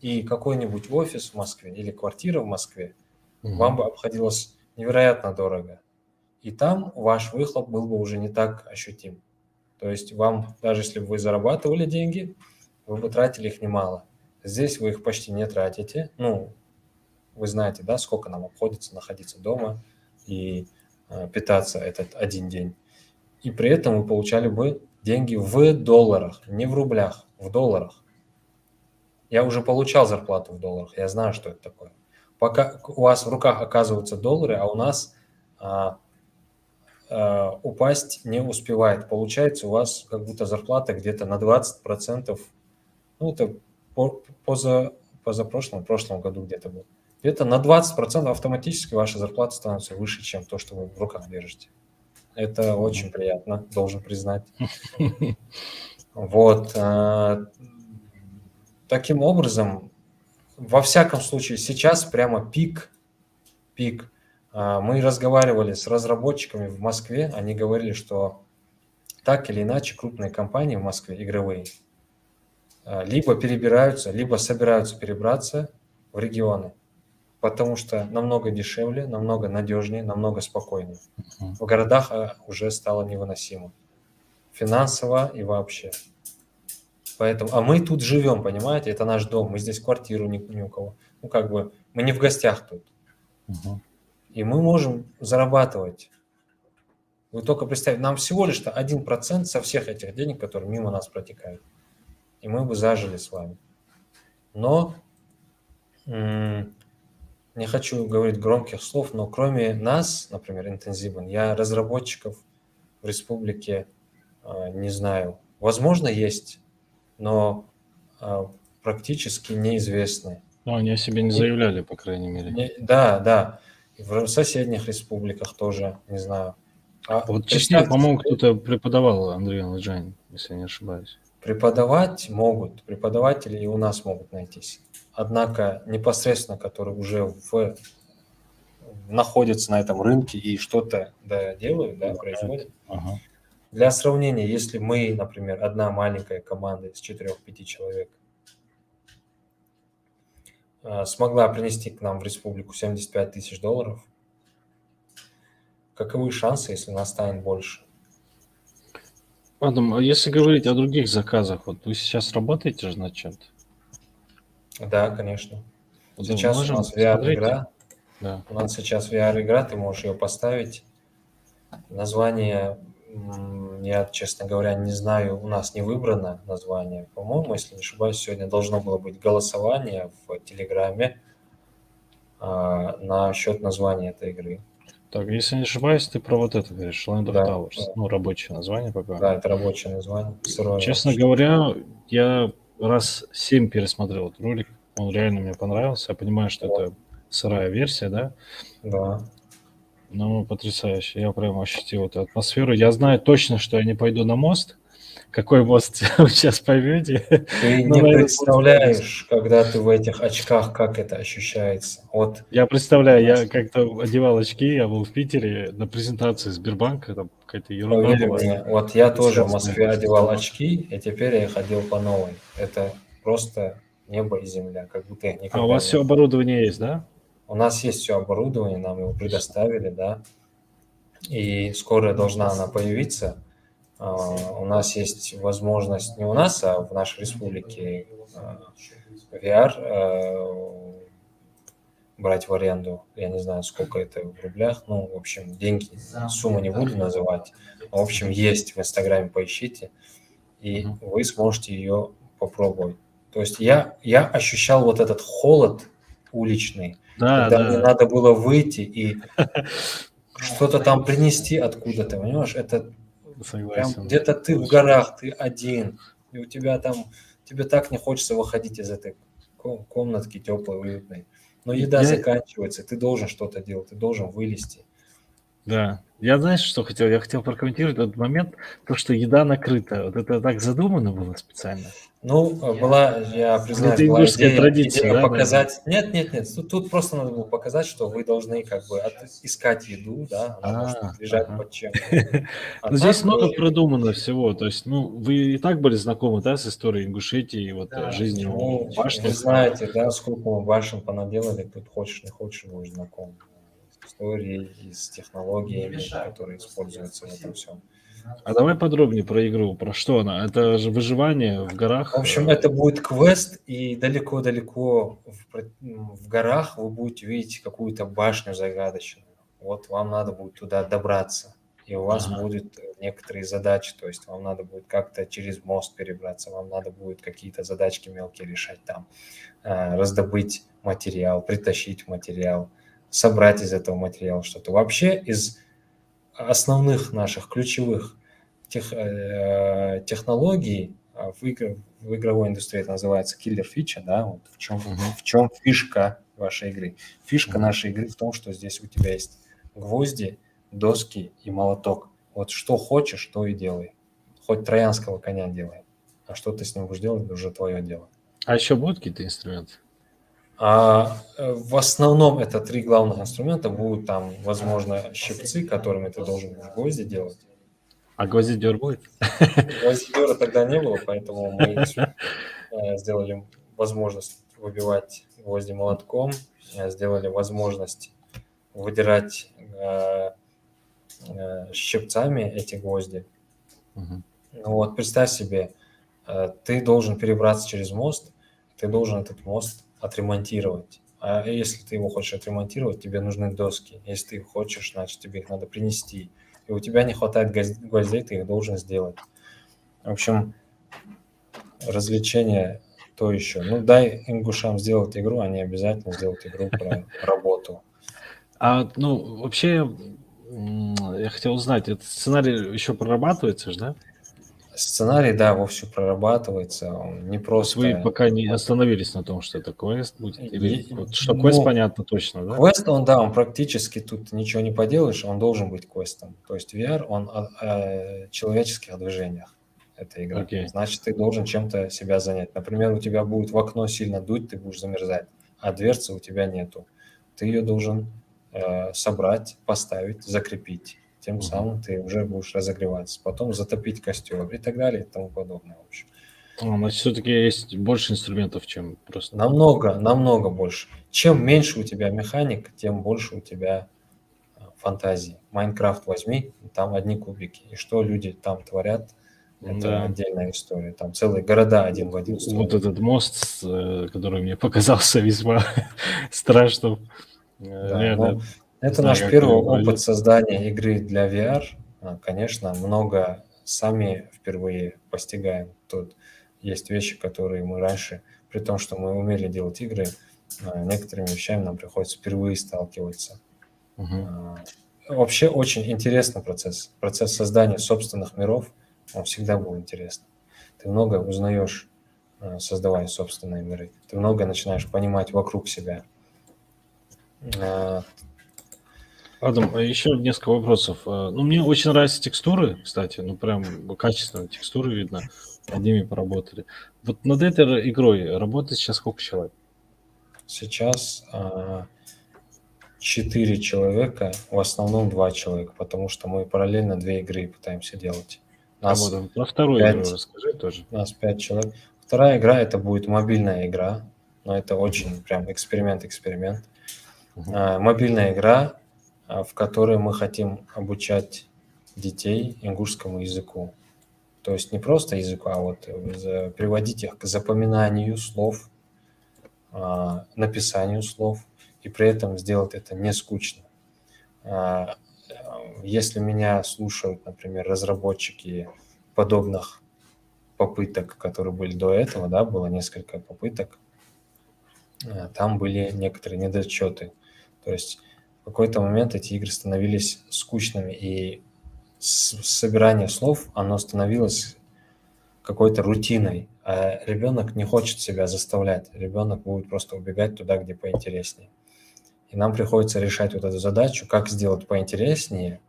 и какой-нибудь офис в Москве или квартира в Москве, вам Мгм. бы обходилось невероятно дорого. И там ваш выхлоп был бы уже не так ощутим. То есть вам, даже если бы вы зарабатывали деньги, вы бы тратили их немало. Здесь вы их почти не тратите. Ну, вы знаете, да, сколько нам обходится находиться дома и питаться этот один день. И при этом вы получали бы деньги в долларах, не в рублях, в долларах. Я уже получал зарплату в долларах, я знаю, что это такое. Пока у вас в руках оказываются доллары, а у нас упасть не успевает. Получается, у вас как будто зарплата где-то на 20%, ну, это позапрошлом, в прошлом году где-то был. Где-то на 20% автоматически ваша зарплата становится выше, чем то, что вы в руках держите. Это очень Мгм. приятно, должен признать. Вот. Таким образом, во всяком случае, сейчас прямо пик. Мы разговаривали с разработчиками в Москве, они говорили, что так или иначе крупные компании в Москве, игровые, либо перебираются, либо собираются перебраться в регионы, потому что намного дешевле, намного надежнее, намного спокойнее. Мгм. В городах уже стало невыносимо. Финансово и вообще. Поэтому, а мы тут живем, понимаете, это наш дом, мы здесь квартиру ни у кого. Ну, как бы, мы не в гостях тут. Мгм. И мы можем зарабатывать. Вы только представьте, нам всего лишь 1% со всех этих денег, которые мимо нас протекают. И мы бы зажили с вами. Но не хочу говорить громких слов, но кроме нас, например, Интензивен, я разработчиков в республике не знаю. Возможно, есть, но практически неизвестны. Ну, они о себе не заявляли, по крайней мере. Да, да. И в соседних республиках тоже, не знаю. Вот в Чечне, Представьте по-моему, себе, кто-то преподавал Андрей Анджайн, если я не ошибаюсь. преподавать могут, преподаватели и у нас могут найтись. Однако непосредственно, которые уже находятся на этом рынке и что-то делают, да, Предлагают. происходит. Ага. Для сравнения, если мы, например, одна маленькая команда из 4-5 человек смогла принести к нам в республику 75 тысяч долларов, каковы шансы, если нас станет больше? Адам, а если говорить о других заказах, вот вы сейчас работаете же над чем-то? Да, конечно. Вот Сейчас у можем нас посмотреть? VR-игра, Да. у нас сейчас VR-игра, ты можешь ее поставить. Название, я, честно говоря, не знаю, у нас не выбрано название. По-моему, если не ошибаюсь, сегодня должно было быть голосование в Телеграме насчет названия этой игры. Так, если не ошибаюсь, ты про вот это говоришь, Land of Да, Towers. Ну, рабочее название пока. да, это рабочее название, сырое Честно вообще. говоря, я раз 7 пересмотрел этот ролик. Он реально мне понравился. Я понимаю, что Вот, это сырая версия, да? да. Но потрясающе. Я прям ощутил эту атмосферу. Я знаю точно, что я не пойду на мост. Какой мост вы сейчас поймете? Ты Но не на этот мост я не представляешь, когда ты в этих очках, как это ощущается. Вот, Я представляю, знаешь, я как-то одевал очки, я был в Питере на презентации Сбербанка, там какая-то ерунда поверь была. мне, вот я тоже в Ужасная. Москве одевал очки, и теперь я их одел по новой. Это просто небо и земля, как будто их А у никогда вас не все было. оборудование есть, да? У нас есть все оборудование, нам его Отлично. предоставили, да, и скоро должна она появиться. У нас есть возможность, не у нас, а в нашей республике VR брать в аренду. Я не знаю, сколько это в рублях. Ну, в общем, деньги, сумму не буду называть. В общем, есть в Инстаграме, поищите, и Мгм. вы сможете ее попробовать. То есть я ощущал вот этот холод уличный, Да, когда мне да, надо было выйти и что-то там принести откуда-то, понимаешь? Это прям согласен. где-то ты в горах, ты один, и у тебя там, тебе так не хочется выходить из этой комнатки теплой, уютной. Но еда Я, заканчивается, ты должен что-то делать, ты должен вылезти. да. Я, знаешь, что хотел? Я хотел прокомментировать этот момент, то, что еда накрыта. Вот это так задумано было специально? Ну, я Или признаюсь, это была ингушская идея, традиция, идея да, наверное? показать. Нет, нет, нет. Тут просто надо было показать, что вы должны как бы искать еду, да, она может лежать Ага. под чем-то. А Ну, здесь так, много продумано всего. То есть, ну, вы и так были знакомы, да, с историей Ингушетии, и вот жизнью ну, в вы башнях. знаете, да, сколько мы башен понаделали, тут хочешь не хочешь, будешь знаком с историей и с технологиями, которые используются в этом всем. А давай подробнее про игру. Про что она? Это же выживание в В горах. общем, это будет квест, и далеко-далеко в горах вы будете видеть какую-то башню загадочную. Вот вам надо будет туда добраться, и у вас Ага. будут некоторые задачи, то есть вам надо будет как-то через мост перебраться, вам надо будет какие-то задачки мелкие решать там, раздобыть материал, притащить материал, собрать из этого материала что-то. Вообще из основных наших ключевых технологий в игровой индустрии это называется killer фича, да, вот Мгм. в чем фишка вашей игры. Фишка Мгм. нашей игры в том, что здесь у тебя есть гвозди, доски и молоток. Вот что хочешь, то и делай. Хоть троянского коня делай. А что ты с ним будешь делать, это уже твое дело. А еще будут какие-то инструменты? В основном это 3 главных инструмента. Будут там, возможно, щипцы, которыми ты должен будешь гвозди делать. А гвоздидер будет? Гвоздидера тогда не было, поэтому мы сделали возможность выбивать гвозди молотком, сделали возможность выдирать щипцами эти гвозди. Мгм. Ну вот представь себе, ты должен перебраться через мост, ты должен этот мост отремонтировать. А если ты его хочешь отремонтировать, тебе нужны доски. Если ты их хочешь, значит, тебе их надо принести. И у тебя не хватает гвоздей, ты их должен сделать. В общем, развлечение то еще. Ну, дай ингушам сделать игру, они обязательно сделают игру про работу. Ну, вообще, я хотел узнать, этот сценарий еще прорабатывается же, да? Сценарий, да, вовсю прорабатывается, он не То есть вы просто... пока не остановились на том, что это квест будет? Или вот что квест, Ну, понятно точно, да? квест, он, да, он практически тут ничего не поделаешь, он должен быть квестом. То есть VR, он о человеческих движениях, эта игра. Окей. Значит, ты должен чем-то себя занять. Например, у тебя будет в окно сильно дуть, ты будешь замерзать, а дверцы у тебя нету. Ты ее должен собрать, поставить, закрепить. Тем Мгм. самым ты уже будешь разогреваться. Потом затопить костер и так далее и тому подобное. В общем. Значит, все-таки есть больше инструментов, чем просто... Намного, намного больше. Чем меньше у тебя механик, тем больше у тебя фантазии. Майнкрафт возьми, там одни кубики. И что люди там творят, это Да. отдельная история. Там целые города один в один Вот строят. этот мост, который мне показался весьма страшным. Да, Реально, но не это знаю, наш как первый это опыт пройдет. создания игры для VR. Конечно, много сами впервые постигаем. Тут есть вещи, которые мы раньше, при том, что мы умели делать игры, некоторыми вещами нам приходится впервые сталкиваться. Мгм. Вообще очень интересный процесс. Процесс создания собственных миров, он всегда был интересным. Ты много узнаешь, создавая собственные миры. Ты много начинаешь понимать вокруг себя. А, Адам, еще несколько вопросов. Ну, мне очень нравятся текстуры, кстати, ну, прям качественные текстуры видно, над ними поработали. Вот над этой игрой работает сейчас сколько человек? Сейчас 4 человека, в основном 2 человека, потому что мы параллельно 2 игры пытаемся делать. А вот Нас про вторую игру 5, расскажи тоже. нас 5 человек. Вторая игра это будет мобильная игра, но это очень прям эксперимент. Мгм. Мобильная игра, в которой мы хотим обучать детей ингушскому языку. То есть не просто языку, а вот приводить их к запоминанию слов, написанию слов, и при этом сделать это не скучно. Если меня слушают, например, разработчики подобных попыток, которые были до этого, да, было несколько попыток, там были некоторые недочеты. То есть в какой-то момент эти игры становились скучными, и собирание слов, оно становилось какой-то рутиной, а ребенок не хочет себя заставлять, ребенок будет просто убегать туда, где поинтереснее. И нам приходится решать вот эту задачу, как сделать поинтереснее,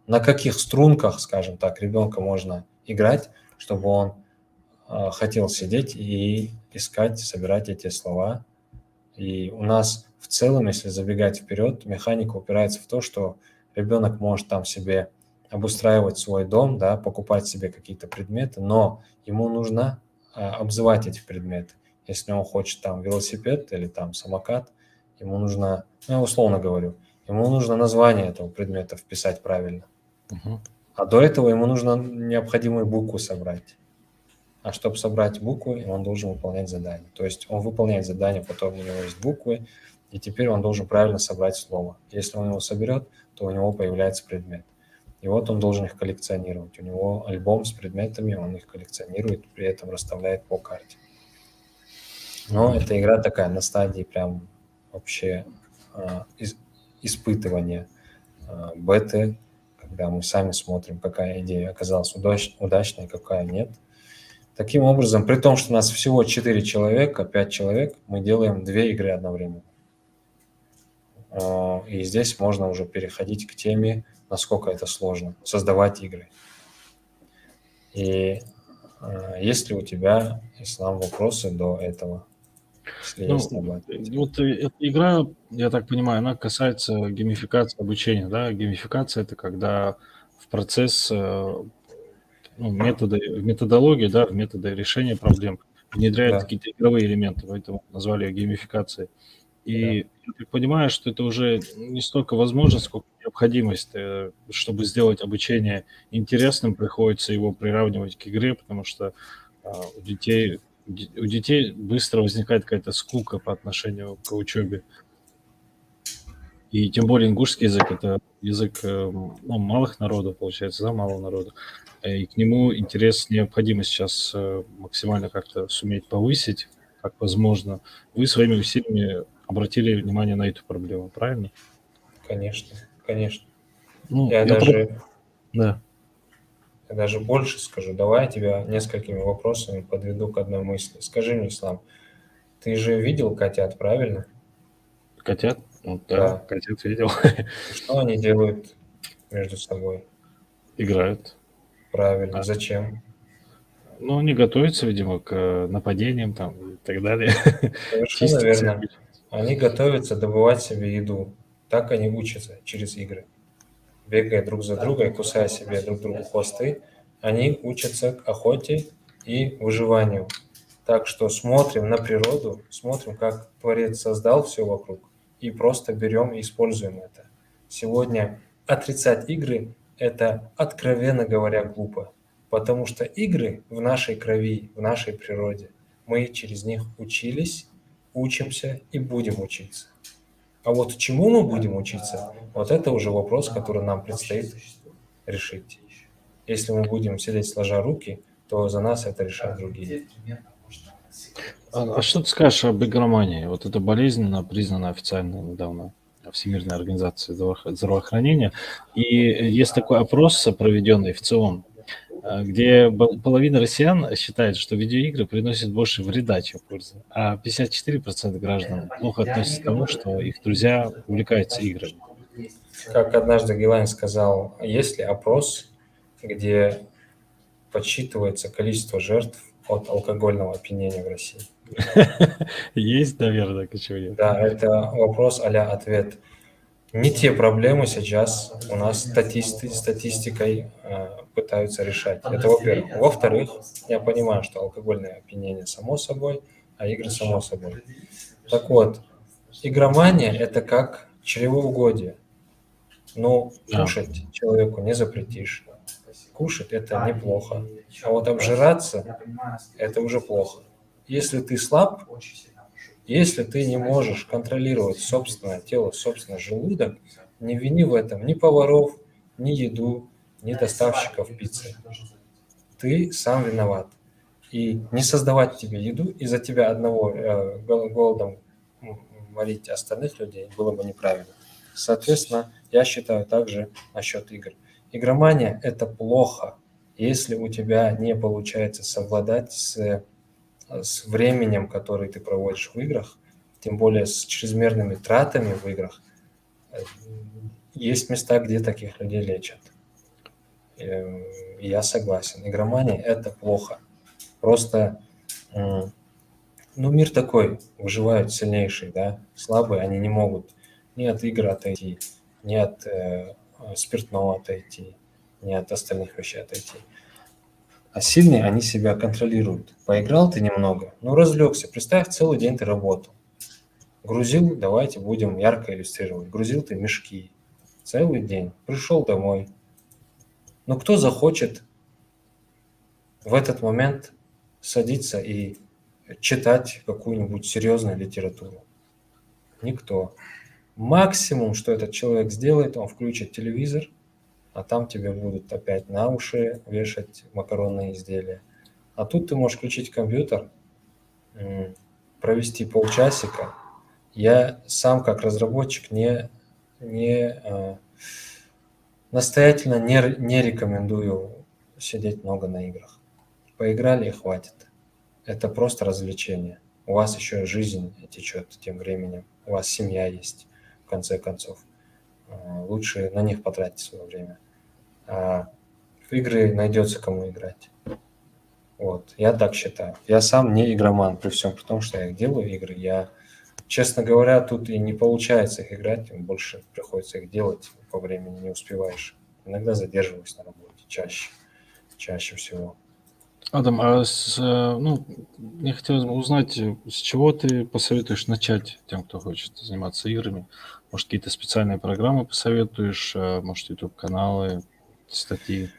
на каких струнках, скажем так, ребенка можно играть, чтобы он хотел сидеть и искать, собирать эти слова. И у нас в целом, если забегать вперед, механика упирается в то, что ребенок может там себе обустраивать свой дом, да, покупать себе какие-то предметы, но ему нужно обзывать эти предметы. Если он хочет там велосипед или там самокат, ему нужно, ну, я условно говорю, ему нужно название этого предмета вписать правильно. Мгм. А до этого ему нужно необходимую букву собрать. А чтобы собрать буквы, он должен выполнять задание. То есть он выполняет задание, потом у него есть буквы, и теперь он должен правильно собрать слово. Если он его соберет, то у него появляется предмет. И вот он должен их коллекционировать. У него альбом с предметами, он их коллекционирует, при этом расставляет по карте. Но эта игра такая на стадии прям вообще испытывания беты, когда мы сами смотрим, какая идея оказалась удачной, какая нет. Таким образом, при том, что у нас всего 4 человека, 5 человек, мы делаем 2 игры одновременно. И здесь можно уже переходить к теме, насколько это сложно, создавать игры. И есть ли у тебя, Ислам, вопросы до этого? Если есть, Ну, давай. вот эта игра, я так понимаю, она касается геймификации обучения, да? Геймификация — это когда в процесс, ну, методологии, да, в методы решения проблем внедряют Да, какие-то игровые элементы, поэтому назвали ее геймификацией. да, И я так понимаю, что это уже не столько возможность, сколько необходимость, чтобы сделать обучение интересным, приходится его приравнивать к игре, потому что у детей быстро возникает какая-то скука по отношению к учебе. И тем более ингушский язык — это язык, ну, малых народов, получается, да, малого народа. И к нему интерес необходимо сейчас максимально как-то суметь повысить, как возможно. Вы своими усилиями обратили внимание на эту проблему, правильно? конечно, конечно. Ну, Я даже, да. я даже больше скажу. Давай я тебя несколькими вопросами подведу к одной мысли. Скажи мне, Ислам, ты же видел котят, правильно? Котят? Ну, да, Да. котят видел. И что они делают между собой? Играют. Правильно. А, Зачем? ну, они готовятся, видимо, к нападениям там и так далее. Совершенно Чистят себя. верно. Они готовятся добывать себе еду. Так они учатся через игры. Бегая друг за другом, кусая себе друг другу хвосты, они учатся к охоте и выживанию. Так что смотрим на природу, смотрим, как Творец создал все вокруг, и просто берем и используем это. Сегодня отрицать игры – это, откровенно говоря, глупо, потому что игры в нашей крови, в нашей природе. Мы через них учились, учимся и будем учиться. А вот чему мы будем учиться, вот это уже вопрос, который нам предстоит решить. Если мы будем сидеть сложа руки, то за нас это решат другие. А что ты скажешь об игромании? Вот эта болезнь, она признана официально недавно Всемирной организацией здравоохранения. И есть такой опрос, проведенный в ЦИОМ, где половина россиян считает, что видеоигры приносят больше вреда, чем пользы, а 54% граждан плохо относятся к тому, что их друзья увлекаются играми. Как однажды Гилань сказал, есть ли опрос, где подсчитывается количество жертв от алкогольного опьянения в России? Есть, наверное, почему нет? Да, это вопрос а-ля ответ. Не те проблемы сейчас у нас статистикой пытаются решать. Это во-первых. Во-вторых, я понимаю, что алкогольное опьянение само собой, а игры само собой. Так вот, игромания – это как чревоугодие. Ну, Да. кушать человеку не запретишь, кушать – это неплохо. А вот обжираться – это уже плохо. Если ты слаб, если ты не можешь контролировать собственное тело, собственный желудок, не вини в этом ни поваров, ни еду, ни доставщиков пиццы. Ты сам виноват. И не создавать тебе еду и за тебя одного голодом морить остальных людей было бы неправильно. Соответственно, я считаю также насчет игр. Игромания – это плохо, если у тебя не получается совладать с временем, который ты проводишь в играх, тем более с чрезмерными тратами в играх. Есть места, где таких людей лечат. И я согласен. Игромания – это плохо. Просто, мир такой, выживают сильнейшие, да, слабые, они не могут ни от игр отойти, ни от спиртного отойти, ни от остальных вещей отойти. А сильные, они себя контролируют. Поиграл ты немного, развлекся. Представь, целый день ты работал. Грузил, давайте будем ярко иллюстрировать, грузил ты мешки целый день, пришел домой. Но кто захочет в этот момент садиться и читать какую-нибудь серьезную литературу? Никто. Максимум, что этот человек сделает, он включит телевизор, а там тебе будут опять на уши вешать макаронные изделия. А тут ты можешь включить компьютер, провести полчасика. Я сам, как разработчик, настоятельно не рекомендую сидеть много на играх. Поиграли и хватит. Это просто развлечение. У вас еще жизнь течет тем временем. У вас семья есть, в конце концов. Лучше на них потратить свое время. А в игры найдется кому играть. Вот, я так считаю. Я сам не игроман, при всем при том, что я делаю игры. Честно говоря, тут и не получается их играть, больше приходится их делать, по времени не успеваешь. Иногда задерживаюсь на работе, чаще всего. Адам, мне хотелось бы узнать, с чего ты посоветуешь начать тем, кто хочет заниматься играми? Может, какие-то специальные программы посоветуешь, может, YouTube-каналы, статьи?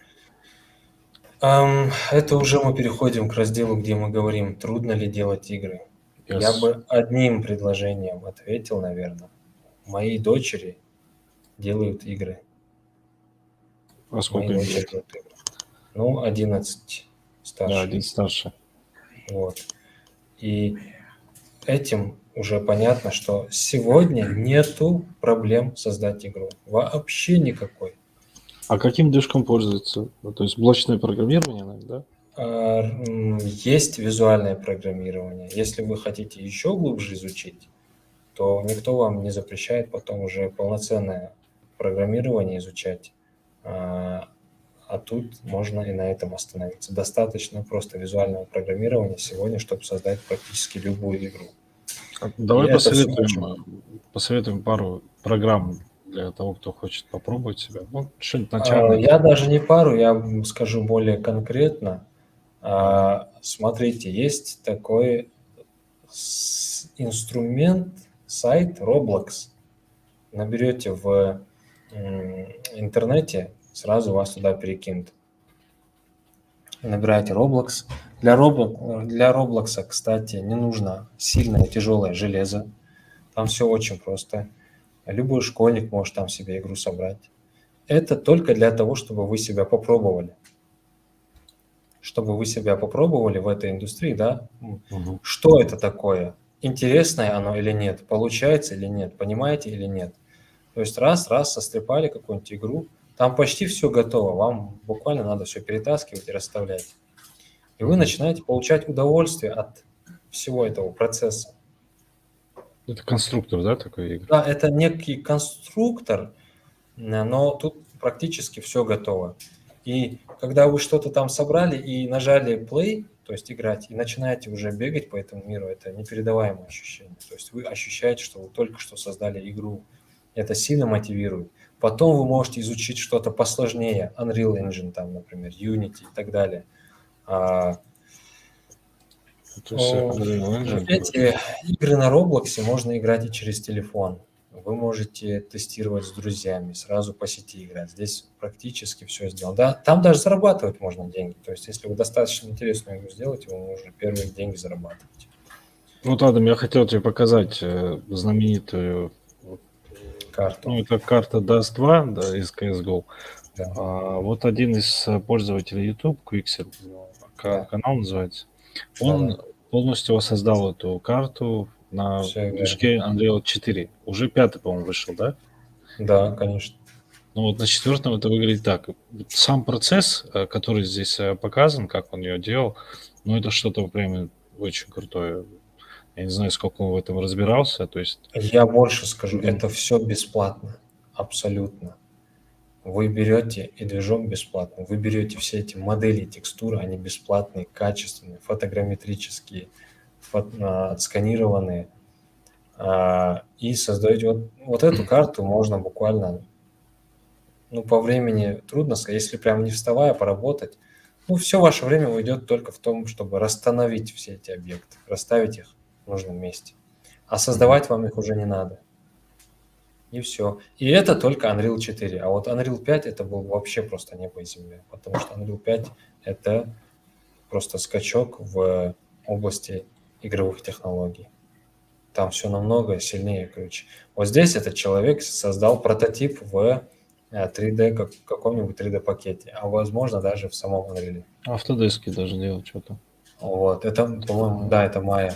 Это уже мы переходим к разделу, где мы говорим, трудно ли делать игры. Я бы одним предложением ответил, наверное. Мои дочери делают игры. А сколько им лет? 11 старше. Да, один старше. Вот. И этим уже понятно, что сегодня нету проблем создать игру. Вообще никакой. А каким движком пользуются? То есть блочное программирование, наверное, да? Есть визуальное программирование. Если вы хотите еще глубже изучить, то никто вам не запрещает потом уже полноценное программирование изучать. А тут можно и на этом остановиться. Достаточно просто визуального программирования сегодня, чтобы создать практически любую игру. Давай посоветуем пару программ для того, кто хочет попробовать себя. Что-нибудь начальное. Я даже не пару, я скажу более конкретно. Смотрите, есть такой инструмент, сайт Roblox. Наберете в интернете, сразу вас туда перекинут. Набираете Roblox. Для Roblox, кстати, не нужно сильное тяжелое железо. Там все очень просто. Любой школьник может там себе игру собрать. Это только для того, чтобы вы себя попробовали. Чтобы вы себя попробовали в этой индустрии, да? Угу. Что это такое? Интересное оно или нет? Получается или нет? Понимаете или нет? То есть раз состряпали какую-нибудь игру, там почти все готово, вам буквально надо все перетаскивать и расставлять. И вы начинаете получать удовольствие от всего этого процесса. Это конструктор, да, такой игры? Да, это некий конструктор, но тут практически все готово. И когда вы что-то там собрали и нажали play, то есть играть, и начинаете уже бегать по этому миру, это непередаваемое ощущение. То есть вы ощущаете, что вы только что создали игру. Это сильно мотивирует. Потом вы можете изучить что-то посложнее, Unreal Engine, там, например, Unity и так далее. Эти игры на Roblox можно играть и через телефон. вы можете тестировать с друзьями, сразу по сети играть. Здесь практически все сделано. Да, там даже зарабатывать можно деньги. То есть, если вы достаточно интересную игру сделаете, вы уже первые деньги зарабатываете. Вот, Адам, я хотел тебе показать знаменитую, Карту. ну, это карта Dust 2, да, из CSGO. Да. Вот один из пользователей YouTube, Quixel, Да. канал называется, он полностью воссоздал эту карту на Всё верно. движке Unreal 4. Уже 5-й, по-моему, вышел, да? Да, конечно. Ну вот на 4-м это выглядит так. Сам процесс, который здесь показан, как он ее делал, ну это что-то прям очень крутое. Я не знаю, сколько он в этом разбирался, то есть... Я больше скажу, Мгм. это все бесплатно, абсолютно. Вы берете и движок бесплатный, вы берете все эти модели, текстуры, они бесплатные, качественные, фотограмметрические, отсканированные, и создаете вот эту карту можно буквально, ну, по времени трудно сказать, если прям не вставая поработать, ну, все ваше время уйдет только в том, чтобы расстановить все эти объекты, расставить их в нужном месте. А создавать вам их уже не надо. И все. И это только Unreal 4. А вот Unreal 5 это был вообще просто небо и земля. Потому что Unreal 5 это просто скачок в области игровых технологий. Там все намного сильнее и круче. Вот здесь этот человек создал прототип в 3D, каком-нибудь 3D-пакете, а возможно даже в самом Unreal. Автодески даже делать что-то. Вот, это, по-моему, да, это Maya.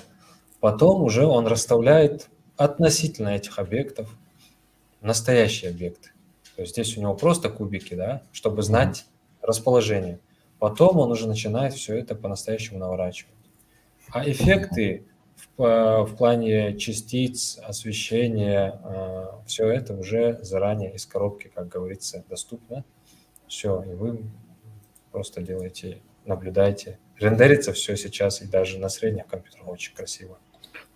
Потом уже он расставляет относительно этих объектов настоящие объекты. То есть здесь у него просто кубики, да, чтобы знать расположение. Потом он уже начинает все это по-настоящему наворачивать. А эффекты в плане частиц, освещения, все это уже заранее из коробки, как говорится, доступно. Все, и вы просто делаете, наблюдаете. Рендерится все сейчас и даже на средних компьютерах очень красиво.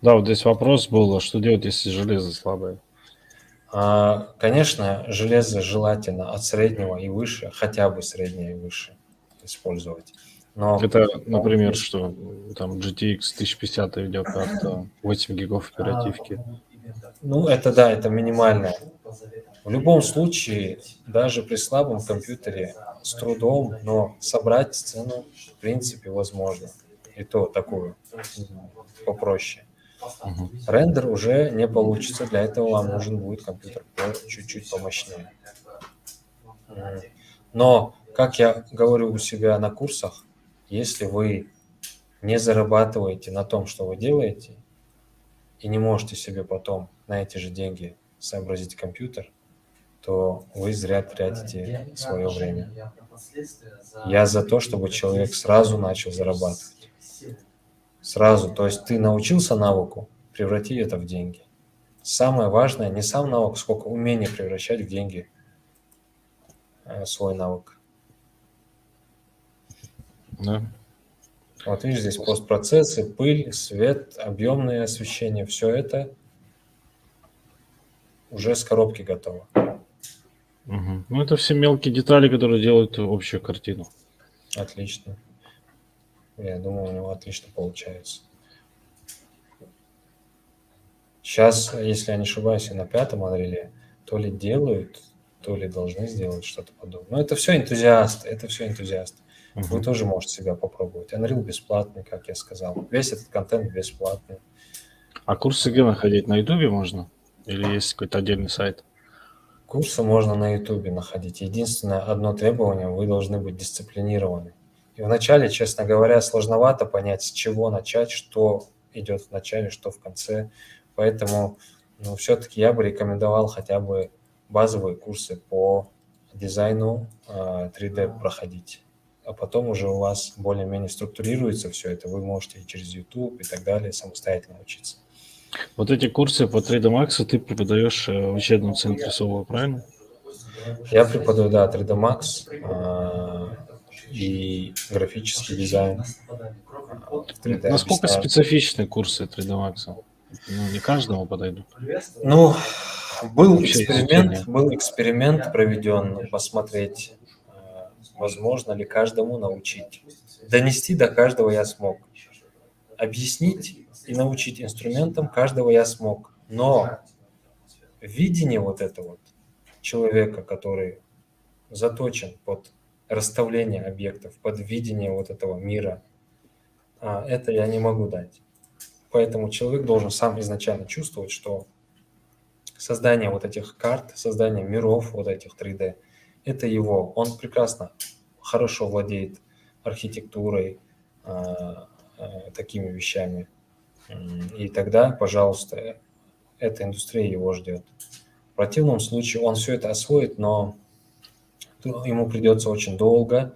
Да, вот здесь вопрос был, а что делать, если железо слабое? Конечно, железо желательно от среднего и выше, хотя бы среднее и выше использовать. Но Это, например, что там GTX 1050 видеокарта, 8 гигов оперативки. ну, это да, это минимальное. В любом случае, даже при слабом компьютере с трудом, но собрать сцену в принципе возможно. И то такую попроще. Мгм. Рендер уже не получится, для этого вам нужен будет компьютер чуть-чуть помощнее. Но, как я говорю у себя на курсах, если вы не зарабатываете на том, что вы делаете, и не можете себе потом на эти же деньги сообразить компьютер, то вы зря тратите свое время. Я за то, чтобы человек сразу начал зарабатывать. Сразу. То есть ты научился навыку, преврати это в деньги. Самое важное не сам навык, сколько умение превращать в деньги свой навык. Да. Вот видишь, здесь постпроцессы, пыль, свет, объемное освещение, все это уже с коробки готово. Мгм. Ну, это все мелкие детали, которые делают общую картину. Отлично. Я думаю, у него отлично получается. Сейчас, если я не ошибаюсь, и на 5-м Unreal то ли делают, то ли должны сделать что-то подобное. Но это все энтузиасты, Вы Мгм. тоже можете себя попробовать. Unreal бесплатный, как я сказал. Весь этот контент бесплатный. А курсы где находить? На Ютубе можно? Или есть какой-то отдельный сайт? Курсы можно на Ютубе находить. Единственное, одно требование – вы должны быть дисциплинированы. И вначале, честно говоря, сложновато понять, с чего начать, что идет в начале, что в конце. Поэтому все-таки я бы рекомендовал хотя бы базовые курсы по дизайну 3D проходить. А потом уже у вас более-менее структурируется все это. Вы можете и через YouTube и так далее самостоятельно учиться. Вот эти курсы по 3D Max ты преподаешь в учебном центре СОВО, правильно? Я преподаю, да, 3D Max и графический дизайн. В 3D Насколько объясняю. специфичны курсы 3D Max? Ну, не каждому подойдут. Ну, был Вообще изучение. эксперимент проведен, посмотреть, возможно ли каждому научить. Донести до каждого я смог. Объяснить и научить инструментам каждого я смог. Но видение вот это вот человека, который заточен под расставление объектов, под видение вот этого мира, это я не могу дать. Поэтому человек должен сам изначально чувствовать, что создание вот этих карт, создание миров вот этих 3D, это его. Он прекрасно, хорошо владеет архитектурой, такими вещами. И тогда, пожалуйста, эта индустрия его ждет. В противном случае он все это освоит, но ему придется очень долго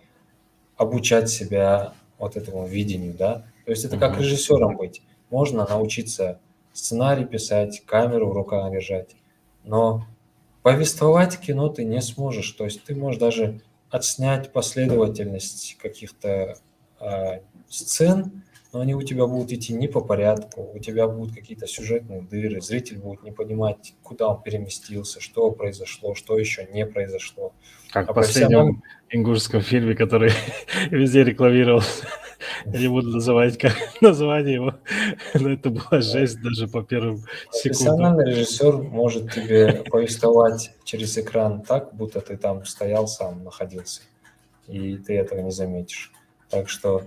обучать себя вот этому видению, да. То есть это как Мгм. режиссером быть. Можно научиться сценарий писать, камеру в руках держать, но повествовать кино ты не сможешь. То есть ты можешь даже отснять последовательность каких-то сцен, но они у тебя будут идти не по порядку, у тебя будут какие-то сюжетные дыры, зритель будет не понимать, куда он переместился, что произошло, что еще не произошло. Как А в профессионал... последнем ингушском фильме, который везде рекламировался. Я не буду называть как название его, но это была жесть даже по первым секундам. Профессиональный режиссер может тебе повествовать через экран так, будто ты там стоял сам, находился, и ты этого не заметишь. Так что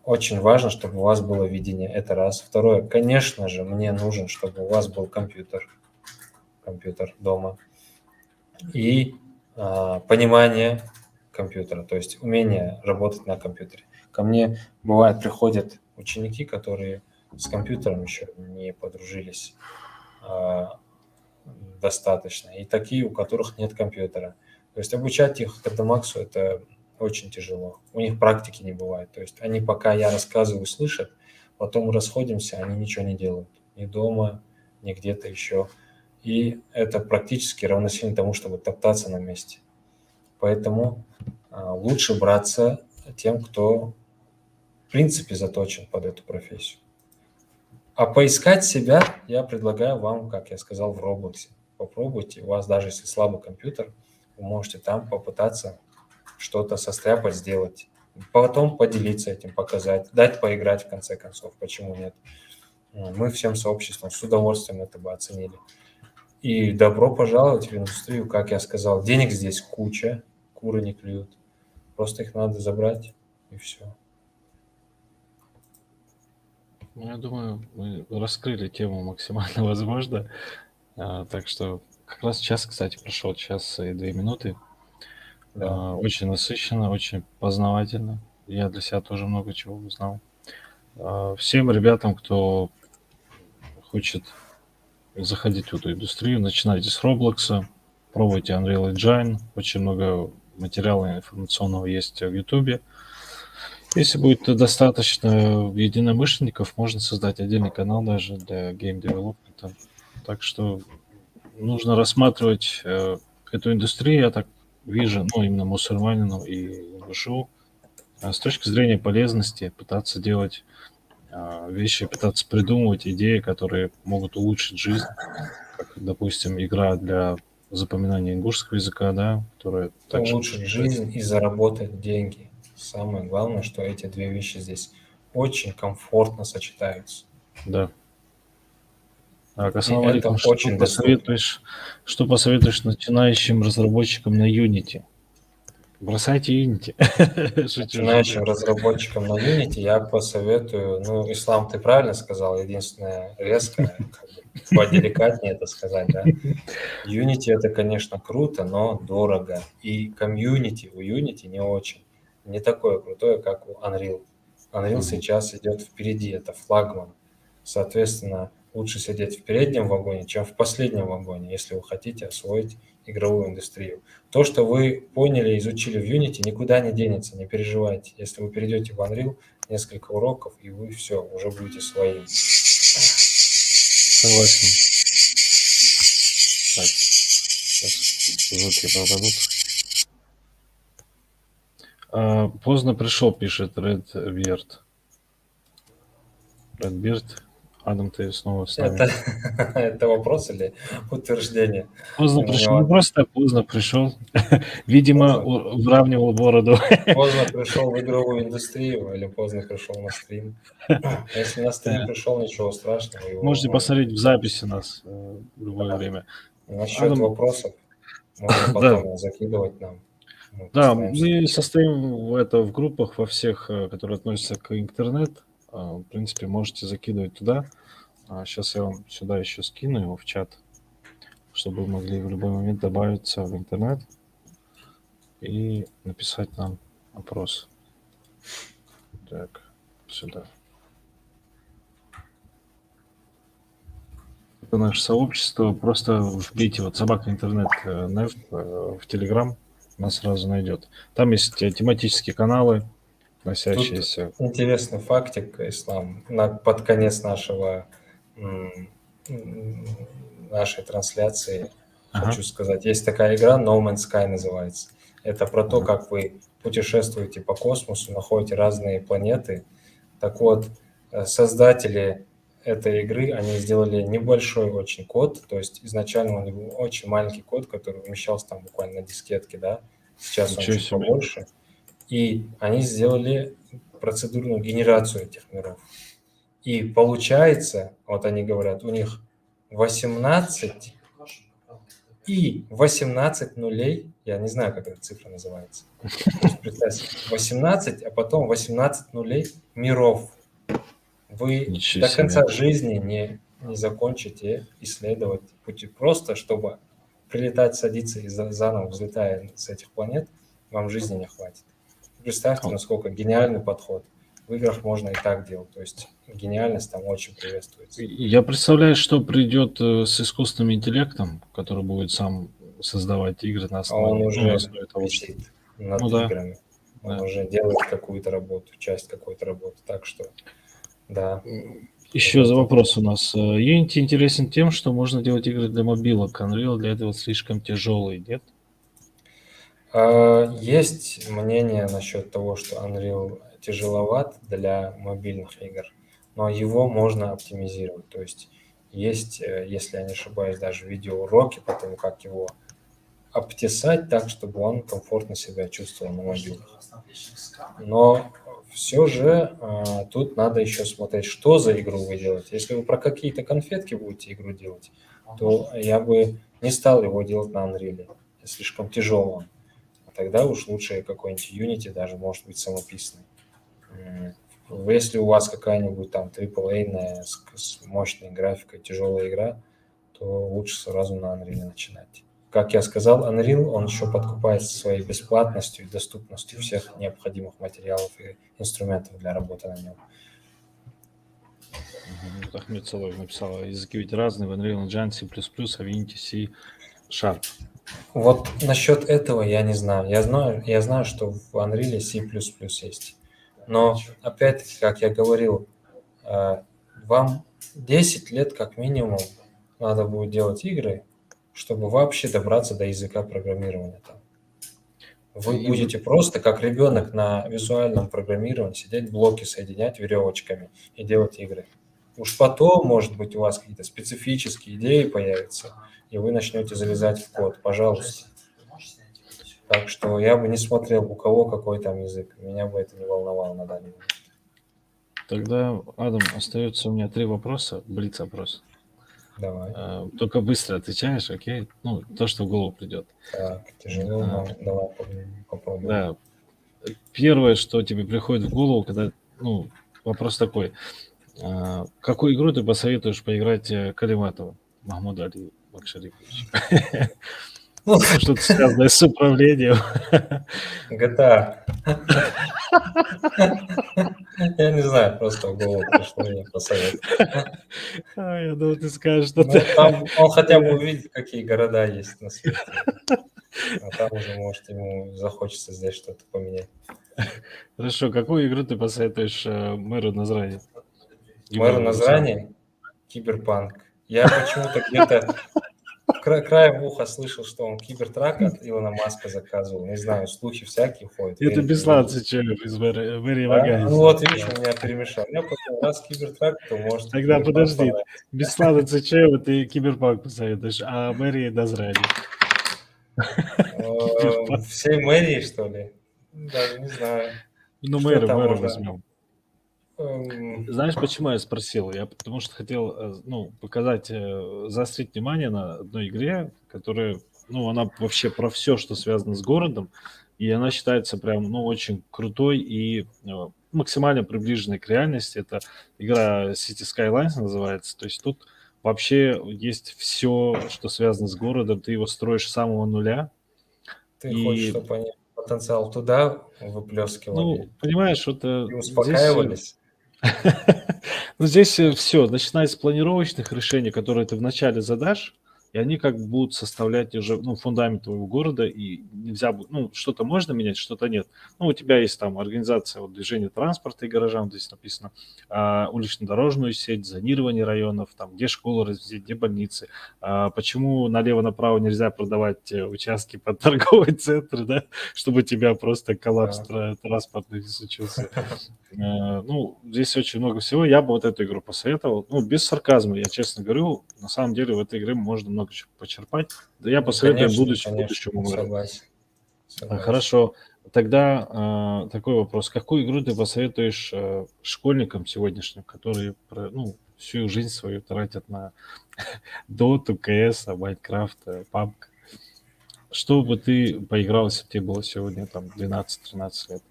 очень важно, чтобы у вас было видение. Это раз. Второе, конечно же, мне нужен, чтобы у вас был компьютер дома и понимание компьютера, то есть умение работать на компьютере. Ко мне бывает приходят ученики, которые с компьютером еще не подружились достаточно, и такие, у которых нет компьютера. То есть обучать их Кодамаксу это очень тяжело. У них практики не бывает. То есть они, пока я рассказываю, слышат, потом расходимся, они ничего не делают. Ни дома, ни где-то еще. И это практически равносильно тому, чтобы топтаться на месте. Поэтому лучше браться тем, кто в принципе заточен под эту профессию. А поискать себя я предлагаю вам, как я сказал, в Роблоксе. Попробуйте, у вас даже если слабый компьютер, вы можете там попытаться что-то состряпать, сделать. Потом поделиться этим, показать, дать поиграть в конце концов, почему нет. Мы всем сообществом с удовольствием это бы оценили. И добро пожаловать в индустрию, как я сказал. Денег здесь куча, куры не клюют. Просто их надо забрать, и все. Ну, я думаю, мы раскрыли тему максимально возможно. Так что как раз час, кстати, прошел, час и 2 минуты. Да. Очень насыщенно, очень познавательно. Я для себя тоже много чего узнал. Всем ребятам, кто хочет заходить в эту индустрию, начинайте с Roblox, пробуйте Unreal Engine. Очень много материала информационного есть в YouTube. Если будет достаточно единомышленников, можно создать отдельный канал даже для гейм-девелопмента. Так что нужно рассматривать эту индустрию, я так вижу, ну, именно мусульманину и ингушу, с точки зрения полезности, пытаться делать вещи, пытаться придумывать идеи, которые могут улучшить жизнь, как, допустим, игра для запоминания ингушского языка, да, которая также Улучшить жизнь и заработать деньги. Самое главное, что эти две вещи здесь очень комфортно сочетаются. да. Так, И ассаламу это алейкум. очень доступно. Что посоветуешь начинающим разработчикам на Unity? Бросайте Unity. Шучу, шучу. Начинающим разработчикам на Unity я посоветую, ну, Ислам, ты правильно сказал, единственное резко, как бы, поделикатнее это сказать, да. Unity это, конечно, круто, но дорого. И комьюнити у Unity не очень. Не такое крутое, как у Unreal. Unreal Мгм. сейчас идет впереди, это флагман. Соответственно, лучше сидеть в переднем вагоне, чем в последнем вагоне, если вы хотите освоить игровую индустрию. То, что вы поняли, изучили в Unity, никуда не денется, не переживайте. Если вы перейдете в Unreal, несколько уроков, и вы все, уже будете своим. Согласен. Так, сейчас звуки пропадут. Поздно пришел, пишет Redbeard. Адам, ты снова с нами. Это, это вопрос или утверждение? Поздно У пришел, не него просто поздно пришел. Видимо, поздно, выравнивал бороду. поздно пришел в игровую индустрию или поздно пришел на стрим. Если на стрим пришел, ничего страшного, его, Можете ну, посмотреть в записи нас в любое время. насчет Адам, вопросов можно да, потом закидывать нам. Мы да, постараемся мы отвечать. состоим в группах во всех, которые относятся к интернет. В принципе, можете закидывать туда. Сейчас я вам сюда еще скину его в чат, чтобы вы могли в любой момент добавиться в интернет и написать нам вопрос. Так, сюда. Это наше сообщество. Просто вбейте вот собака интернет нефт в Телеграм, нас сразу найдет. Там есть тематические каналы, Тут относящиеся. интересный фактик, Ислам, под конец нашей трансляции Ага. хочу сказать. Есть такая игра No Man's Sky называется. Это про то, Ага. как вы путешествуете по космосу, находите разные планеты. Так вот, создатели этой игры, они сделали небольшой очень код, то есть изначально он был очень маленький код, который умещался там буквально на дискетке, да, сейчас он Ничего чуть себе. побольше. И они сделали процедурную генерацию этих миров. И получается, вот они говорят, у них 18 и 18 нулей, я не знаю, как эта цифра называется. То есть, представьте, 18, а потом 18 нулей миров. Вы Ничего до конца себе. жизни не закончите исследовать пути. Просто, чтобы прилетать, садиться и заново взлетая с этих планет, вам жизни не хватит. Представьте, насколько гениальный подход. В играх можно и так делать. То есть гениальность там очень приветствуется. Я представляю, что придет с искусственным интеллектом, который будет сам создавать игры на А основе, он на уже основе того, что... висит над Ну да, играми. Он да. уже делает какую-то работу, часть какой-то работы. Так что, да. Еще Вот за это. вопрос у нас. Unity интересен тем, что можно делать игры для мобилок. Unreal для этого слишком тяжелый, нет? Есть мнение насчет того, что Unreal тяжеловат для мобильных игр, но его можно оптимизировать. То есть, если я не ошибаюсь, даже видеоуроки по тому, как его обтесать так, чтобы он комфортно себя чувствовал на мобилках. Но все же тут надо еще смотреть, что за игру вы делаете. Если вы про какие-то конфетки будете игру делать, то я бы не стал его делать на Unreal. Слишком тяжело он. А тогда уж лучше какой-нибудь Unity даже может быть самописный. Если у вас какая-нибудь там AAA с мощной графикой, тяжелая игра, то лучше сразу на Unreal начинать. Как я сказал, Unreal, он еще подкупается своей бесплатностью и доступностью всех необходимых материалов и инструментов для работы на нем. Вот Ахмед Салоев написал, языки ведь разные, в Unreal Engine C++, а в Unity C Sharp. Вот насчет этого я не знаю. Я знаю, что в Unreal C++ есть. Но, опять-таки, как я говорил, вам 10 лет как минимум надо будет делать игры, чтобы вообще добраться до языка программирования там. Вы будете просто как ребенок на визуальном программировании сидеть, блоки соединять веревочками и делать игры. Уж потом, может быть, у вас какие-то специфические идеи появятся, и вы начнете залезать в код, пожалуйста. Так что я бы не смотрел, у кого какой там язык. Меня бы это не волновало на данный момент. Тогда, Адам, остается у меня 3 вопроса, блиц-опрос. Давай. Только быстро отвечаешь, окей? Ну, то, что в голову придет. Так, тяжело, но давай попробуем. Да. Первое, что тебе приходит в голову, когда, вопрос такой. Какую игру ты посоветуешь поиграть Калиматову, Махмуду Али Бакшариповичу? Что-то связанное с управлением. GTA. Я не знаю, просто в голову пришло, я посоветую. Я думал, ты скажешь что-то. Там он хотя бы увидит, какие города есть на свете. А там уже, может, ему захочется здесь что-то поменять. Хорошо, какую игру ты посоветуешь мэру Назрани? Мэр Назрани, Киберпанк. Я почему-то где-то в краем уха слышал, что он кибертрак от Илона Маска заказывал. Не знаю, слухи всякие ходят. Это верить не Беслан буду. Сычев из мэрии Да? Ваганьца. Ну вот, видишь, у меня перемешал. Я подумал, раз кибертрак, то может Тогда киберпанк подожди, понравится. Беслана Сычева ты Киберпанк посоветуешь, а мэрии Назрани. Киберпанк. Всей мэрии, что ли? Даже не знаю. Ну, Что там мэра можно? возьмем. Эм, Знаешь, почему я спросил? Я потому что хотел, ну, показать, заострить внимание на одной игре, которая, ну, она вообще про все, что связано с городом, и она считается прям, ну, очень крутой и максимально приближенной к реальности. Это игра City Skylines называется. То есть тут вообще есть все, что связано с городом. Ты его строишь с самого нуля. Ты хочешь, И, чтобы они потенциал туда ну, выплескивали понимаешь, вот и здесь успокаивались? ну, здесь все, начиная с планировочных решений, которые ты вначале задашь, и они как бы будут составлять уже, ну, фундамент твоего города, и нельзя будет, ну, что-то можно менять, что-то нет. Ну, у тебя есть там организация вот, движения транспорта и горожан, здесь написано, улично-дорожную сеть, зонирование районов, там, где школы разместить, где больницы, почему налево-направо нельзя продавать участки под торговые центры, да, чтобы у тебя просто коллапс Да. транспортный не случился. Ну, здесь очень много всего. Я бы вот эту игру посоветовал. Ну, без сарказма, я честно говорю. На самом деле в этой игре можно много чего почерпать. Да я Ну, посоветую конечно, будущему мэру. согласен. Согласен. Хорошо. Тогда такой вопрос. Какую игру ты посоветуешь школьникам сегодняшним, которые ну, всю жизнь свою тратят на Доту, КС, Майнкрафт, PUBG? Что бы ты поиграл, если бы тебе было сегодня там 12-13 лет?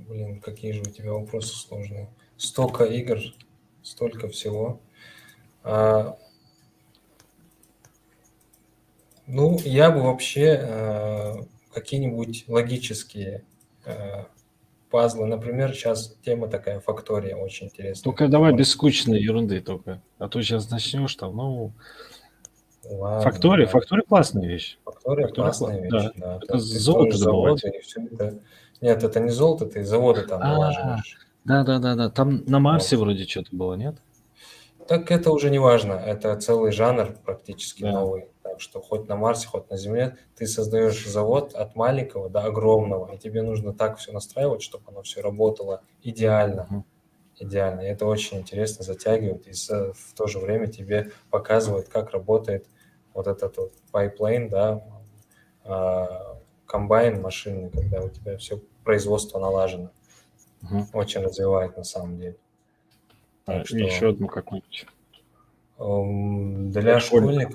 Блин, какие же у тебя вопросы сложные. Столько игр, столько всего. Ну, я бы вообще какие-нибудь логические пазлы. Например, сейчас тема такая, фактория, очень интересная. Только давай без скучной ерунды только. А то сейчас начнешь там, ну... Ладно, Фактория? ладно. Фактория классная вещь. Фактория Фактория классная вещь, да. да. Это Ты золото строишь добывать. заводы и все это. Нет, это не золото, ты заводы там налаживаешь. Да. Там на Марсе Вот. вроде что-то было, нет? Так это уже не важно, это целый жанр практически Да. новый. Так что хоть на Марсе, хоть на Земле ты создаешь завод от маленького до огромного, и тебе нужно так все настраивать, чтобы оно все работало идеально. Мгм. Идеально. И это очень интересно, затягивает, и в то же время тебе показывает, как работает вот этот вот пайплейн, да, комбайн машинный, когда у тебя все производство налажено. Мгм. Очень развивает на самом деле. Так И что еще одну какую-нибудь. для школьников.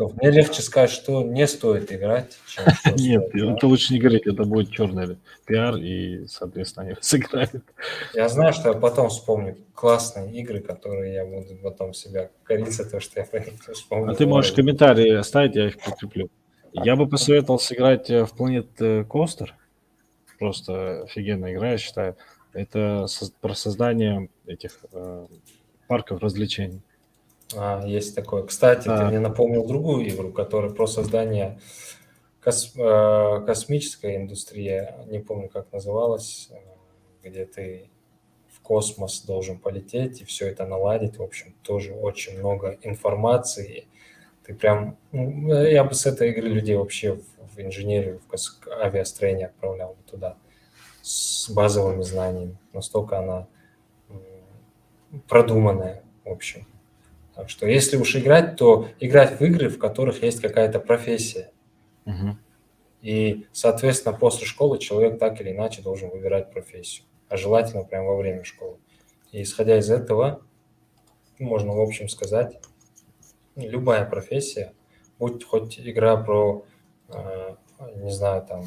школьников мне легче сказать, что не стоит играть, чем что Нет, стоит. Да. это лучше не говорить, это будет черный пиар, и, соответственно, они сыграют. Я знаю, что я потом вспомню классные игры, которые я буду потом себя корить за то, что я про них не вспомнил. А ты можешь комментарии оставить, я их прикреплю. Я бы посоветовал сыграть в Planet Coaster. Просто офигенная игра, я считаю. Это про создание этих парков развлечений. Есть такое. Кстати, ты Да. мне напомнил другую игру, которая про создание космической индустрии, не помню, как называлась, где ты в космос должен полететь и все это наладить. В общем, тоже очень много информации. Ты прям... я бы с этой игры людей вообще в инженерию, в авиастроение отправлял бы туда с базовыми знаниями. Настолько она продуманная, в общем. Так что если уж играть, то играть в игры, в которых есть какая-то профессия. Мгм. И, соответственно, после школы человек так или иначе должен выбирать профессию. А желательно прямо во время школы. И исходя из этого, можно в общем сказать, любая профессия, будь хоть игра про, не знаю, там,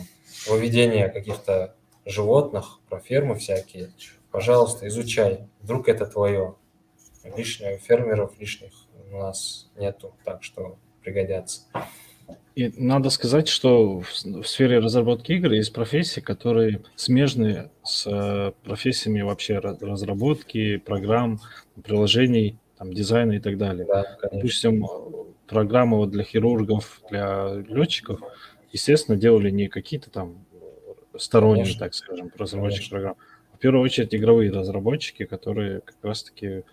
выведение каких-то животных, про фермы всякие, пожалуйста, изучай. Вдруг это твое. Фермеров лишних у нас нету, так что пригодятся. И надо сказать, что в сфере разработки игр есть профессии, которые смежны с профессиями вообще разработки программ, приложений, там, дизайна и так далее. Да, конечно. Допустим, программы вот для хирургов, для летчиков, естественно, делали не какие-то там сторонние, Конечно. так скажем, разработчики Конечно. программ. В первую очередь игровые разработчики, которые как раз-таки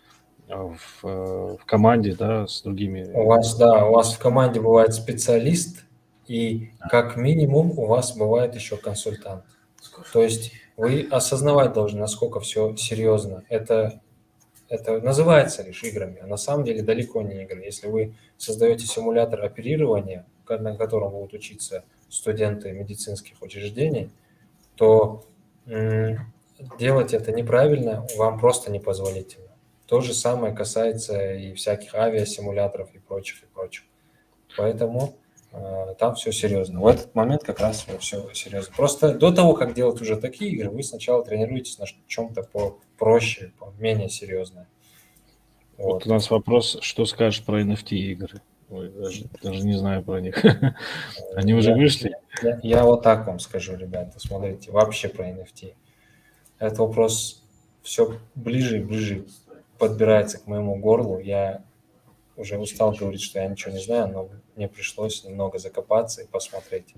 в команде, да, с другими. У вас в команде бывает специалист, и как минимум у вас бывает еще консультант. То есть вы осознавать должны, насколько все серьезно. Это называется лишь играми, а на самом деле далеко не игры. Если вы создаете симулятор оперирования, на котором будут учиться студенты медицинских учреждений, то делать это неправильно вам просто непозволительно. То же самое касается и всяких авиасимуляторов и прочих, и прочих. Поэтому там все серьезно. В этот момент как раз все серьезно. Просто до того, как делать уже такие игры, вы сначала тренируетесь на чем-то попроще, менее серьезное. Вот у нас вопрос, что скажешь про NFT игры? Ой, даже не знаю про них. Они уже вышли? Я вот так вам скажу, ребята, смотрите, вообще про NFT. Этот вопрос все ближе и ближе подбирается к моему горлу. Я уже устал говорить, что я ничего не знаю, но мне пришлось немного закопаться и посмотреть.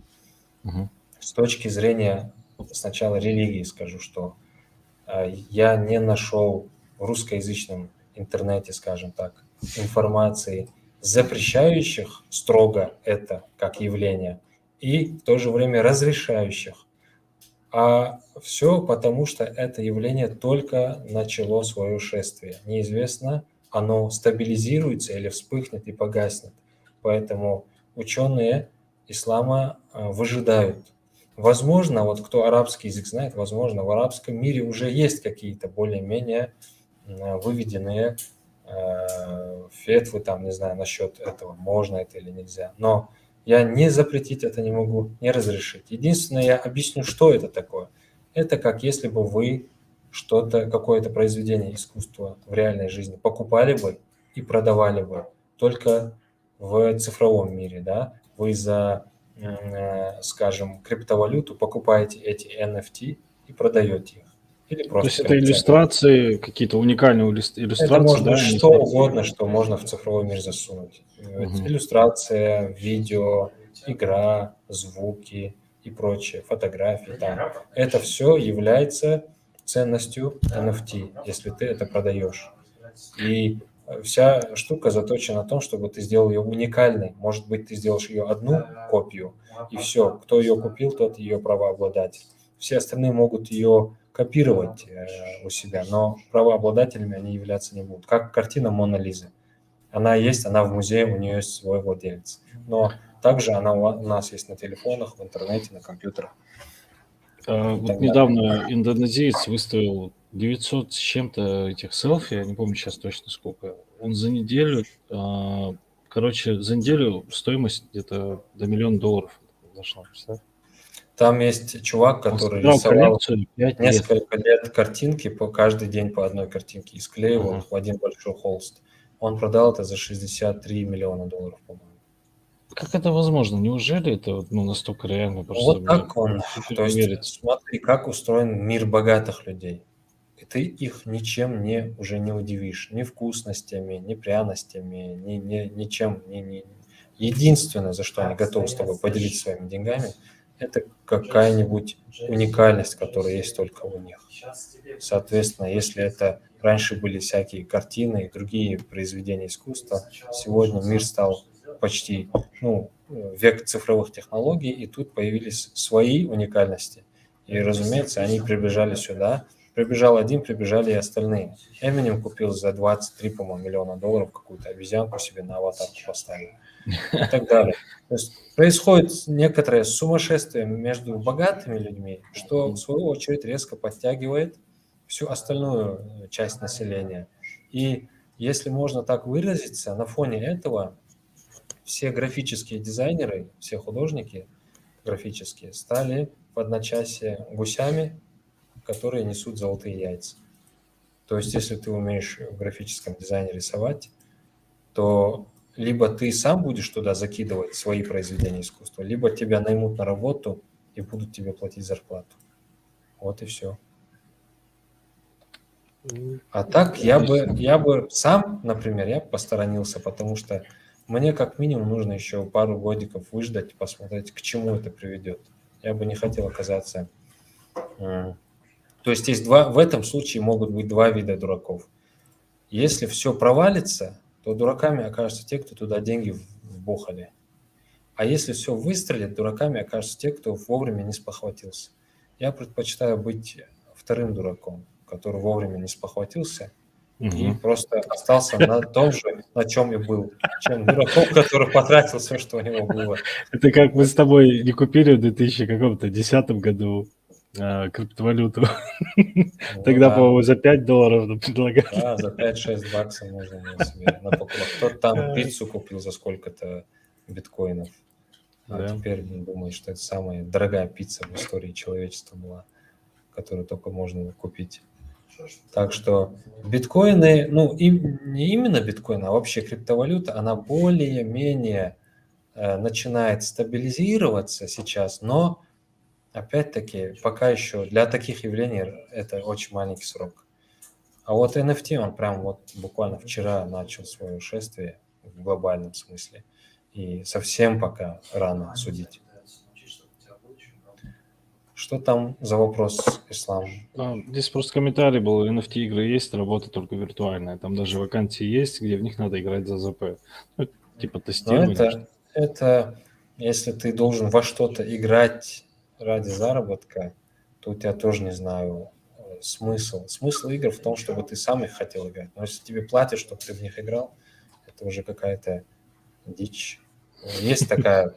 Мгм. С точки зрения сначала религии скажу, что я не нашел в русскоязычном интернете, скажем так, информации, запрещающих строго это как явление, и в то же время разрешающих. А все потому, что это явление только начало свое шествие. Неизвестно, оно стабилизируется или вспыхнет и погаснет. Поэтому ученые ислама выжидают. Возможно, вот кто арабский язык знает, возможно, в арабском мире уже есть какие-то более-менее выведенные фетвы, там, не знаю, насчет этого, можно это или нельзя. Но я не запретить это не могу, не разрешить. Единственное, я объясню, что это такое. Это как если бы вы какое-то произведение искусства в реальной жизни покупали бы и продавали бы только в цифровом мире, да. Вы за, скажем, криптовалюту покупаете эти NFT и продаете их. Или То просто есть это коллекционируете. иллюстрации, какие-то уникальные иллюстрации, Это может да? быть они что там- угодно, что можно в цифровой мир засунуть. Мгм. Иллюстрация, видео, игра, звуки и прочее, фотографии. Там. Это все является ценностью NFT, если ты это продаешь. И вся штука заточена на том, чтобы ты сделал ее уникальной. Может быть, ты сделаешь ее одну копию, и все, кто ее купил, тот ее правообладатель. Все остальные могут ее копировать у себя, но правообладателями они являться не будут. Как картина Мона Лизы. Она есть, она в музее, у нее есть свой владелец. Но также она у нас есть на телефонах, в интернете, на компьютерах. Вот далее. недавно индонезиец выставил 900 с чем-то этих селфи, я не помню сейчас точно сколько. Он за неделю, за неделю стоимость где-то до $1 миллион дошла. Представь? Там есть чувак, Он который собирал рисовал коллекцию 5 лет. несколько лет картинки, каждый день по одной картинке, и склеивал Ага. их в один большой холст. Он продал это за $63 миллиона, по-моему. Как это возможно? Неужели это настолько реально? Просто Вот мне так он. супер То не есть верится. смотри, как устроен мир богатых людей. И ты их ничем уже не удивишь. Ни вкусностями, ни пряностями, ничем. Единственное, за что они готовы с тобой поделиться своими деньгами, это какая-нибудь уникальность, которая есть только у них. Соответственно, если это раньше были всякие картины и другие произведения искусства, сегодня мир стал почти век цифровых технологий, и тут появились свои уникальности. И, разумеется, они прибежали сюда. Прибежал один, прибежали и остальные. Эминем купил за 23, по-моему, миллиона долларов какую-то обезьянку себе на аватарку поставил. И так далее. То есть происходит некоторое сумасшествие между богатыми людьми, что, в свою очередь, резко подтягивает всю остальную часть населения. И, если можно так выразиться, на фоне этого все графические дизайнеры, все художники графические стали в одночасье гусями, которые несут золотые яйца. То есть, если ты умеешь в графическом дизайне рисовать, то либо ты сам будешь туда закидывать свои произведения искусства, либо тебя наймут на работу и будут тебе платить зарплату. Вот и все. А так я бы сам, например, я бы посторонился, потому что мне как минимум нужно еще пару годиков выждать, посмотреть, к чему это приведет. Я бы не хотел оказаться... То есть в этом случае могут быть два вида дураков. Если все провалится, то дураками окажутся те, кто туда деньги вбухали. А если все выстрелит, дураками окажутся те, кто вовремя не спохватился. Я предпочитаю быть вторым дураком, который вовремя не спохватился и Мгм. просто остался на том же, на чем и был, чем дураком, который потратил все, что у него было. Это как мы с тобой не купили в 2010 году криптовалюту. Ну Тогда, да, по-моему, за $5 нам предлагали. да, за 5-6 баксов можно было себе напаковать. Кто-то там пиццу купил за сколько-то биткоинов, а Да. теперь думаю, что это самая дорогая пицца в истории человечества была, которую только можно купить. Так что биткоины, ну, не именно биткоин, а вообще криптовалюта, она более-менее начинает стабилизироваться сейчас, но опять-таки пока еще для таких явлений это очень маленький срок. А вот NFT, он прям вот буквально вчера начал свое шествие в глобальном смысле. И совсем пока рано судить. Что там за вопрос, Ислам? Здесь просто комментарий был, NFT игры есть, работа только виртуальная. Там даже вакансии есть, где в них надо играть за ЗП. Ну, типа Но тестирование. это, если ты должен во что-то играть ради заработка, то у тебя тоже, не знаю, смысл. Смысл игр в том, чтобы ты сам их хотел играть. Но если тебе платят, чтобы ты в них играл, это уже какая-то дичь. Есть такая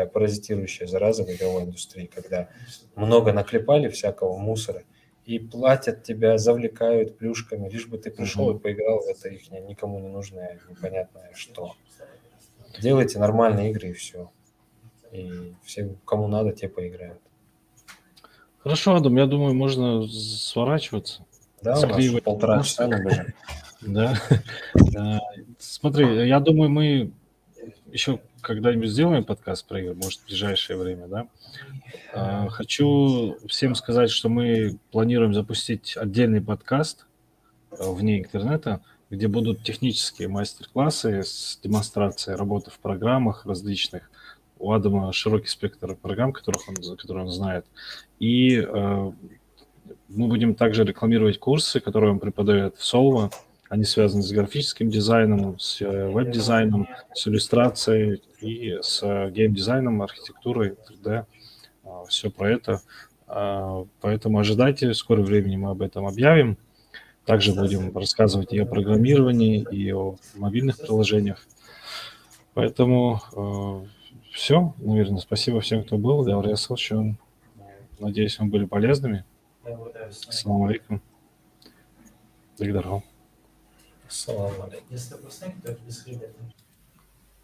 паразитирующая зараза в игровой индустрии, когда много наклепали всякого мусора и платят тебя, завлекают плюшками, лишь бы ты пришел и поиграл в это их никому не нужное, непонятное что. Делайте нормальные игры и все. И все, кому надо, те поиграют. Хорошо, Адам, я думаю, можно сворачиваться. Да, у нас уже Склеивать 1,5 вопросы. часа набежали. Да. Смотри, я думаю, мы еще когда-нибудь сделаем подкаст про игры, может, в ближайшее время, да? Хочу всем сказать, что мы планируем запустить отдельный подкаст вне интернета, где будут технические мастер-классы с демонстрацией работы в программах различных. У Адама широкий спектр программ, которые он знает. И мы будем также рекламировать курсы, которые он преподает в Solva. Они связаны с графическим дизайном, с веб-дизайном, с иллюстрацией и с гейм-дизайном, архитектурой, 3D. Все про это. Поэтому ожидайте, в скором времени мы об этом объявим. Также будем рассказывать и о программировании, и о мобильных приложениях. Поэтому все, наверное, спасибо всем, кто был. Я слушаю. Надеюсь, мы были полезными. Ассаламу алейкум. Благодарю. Салам алейкум.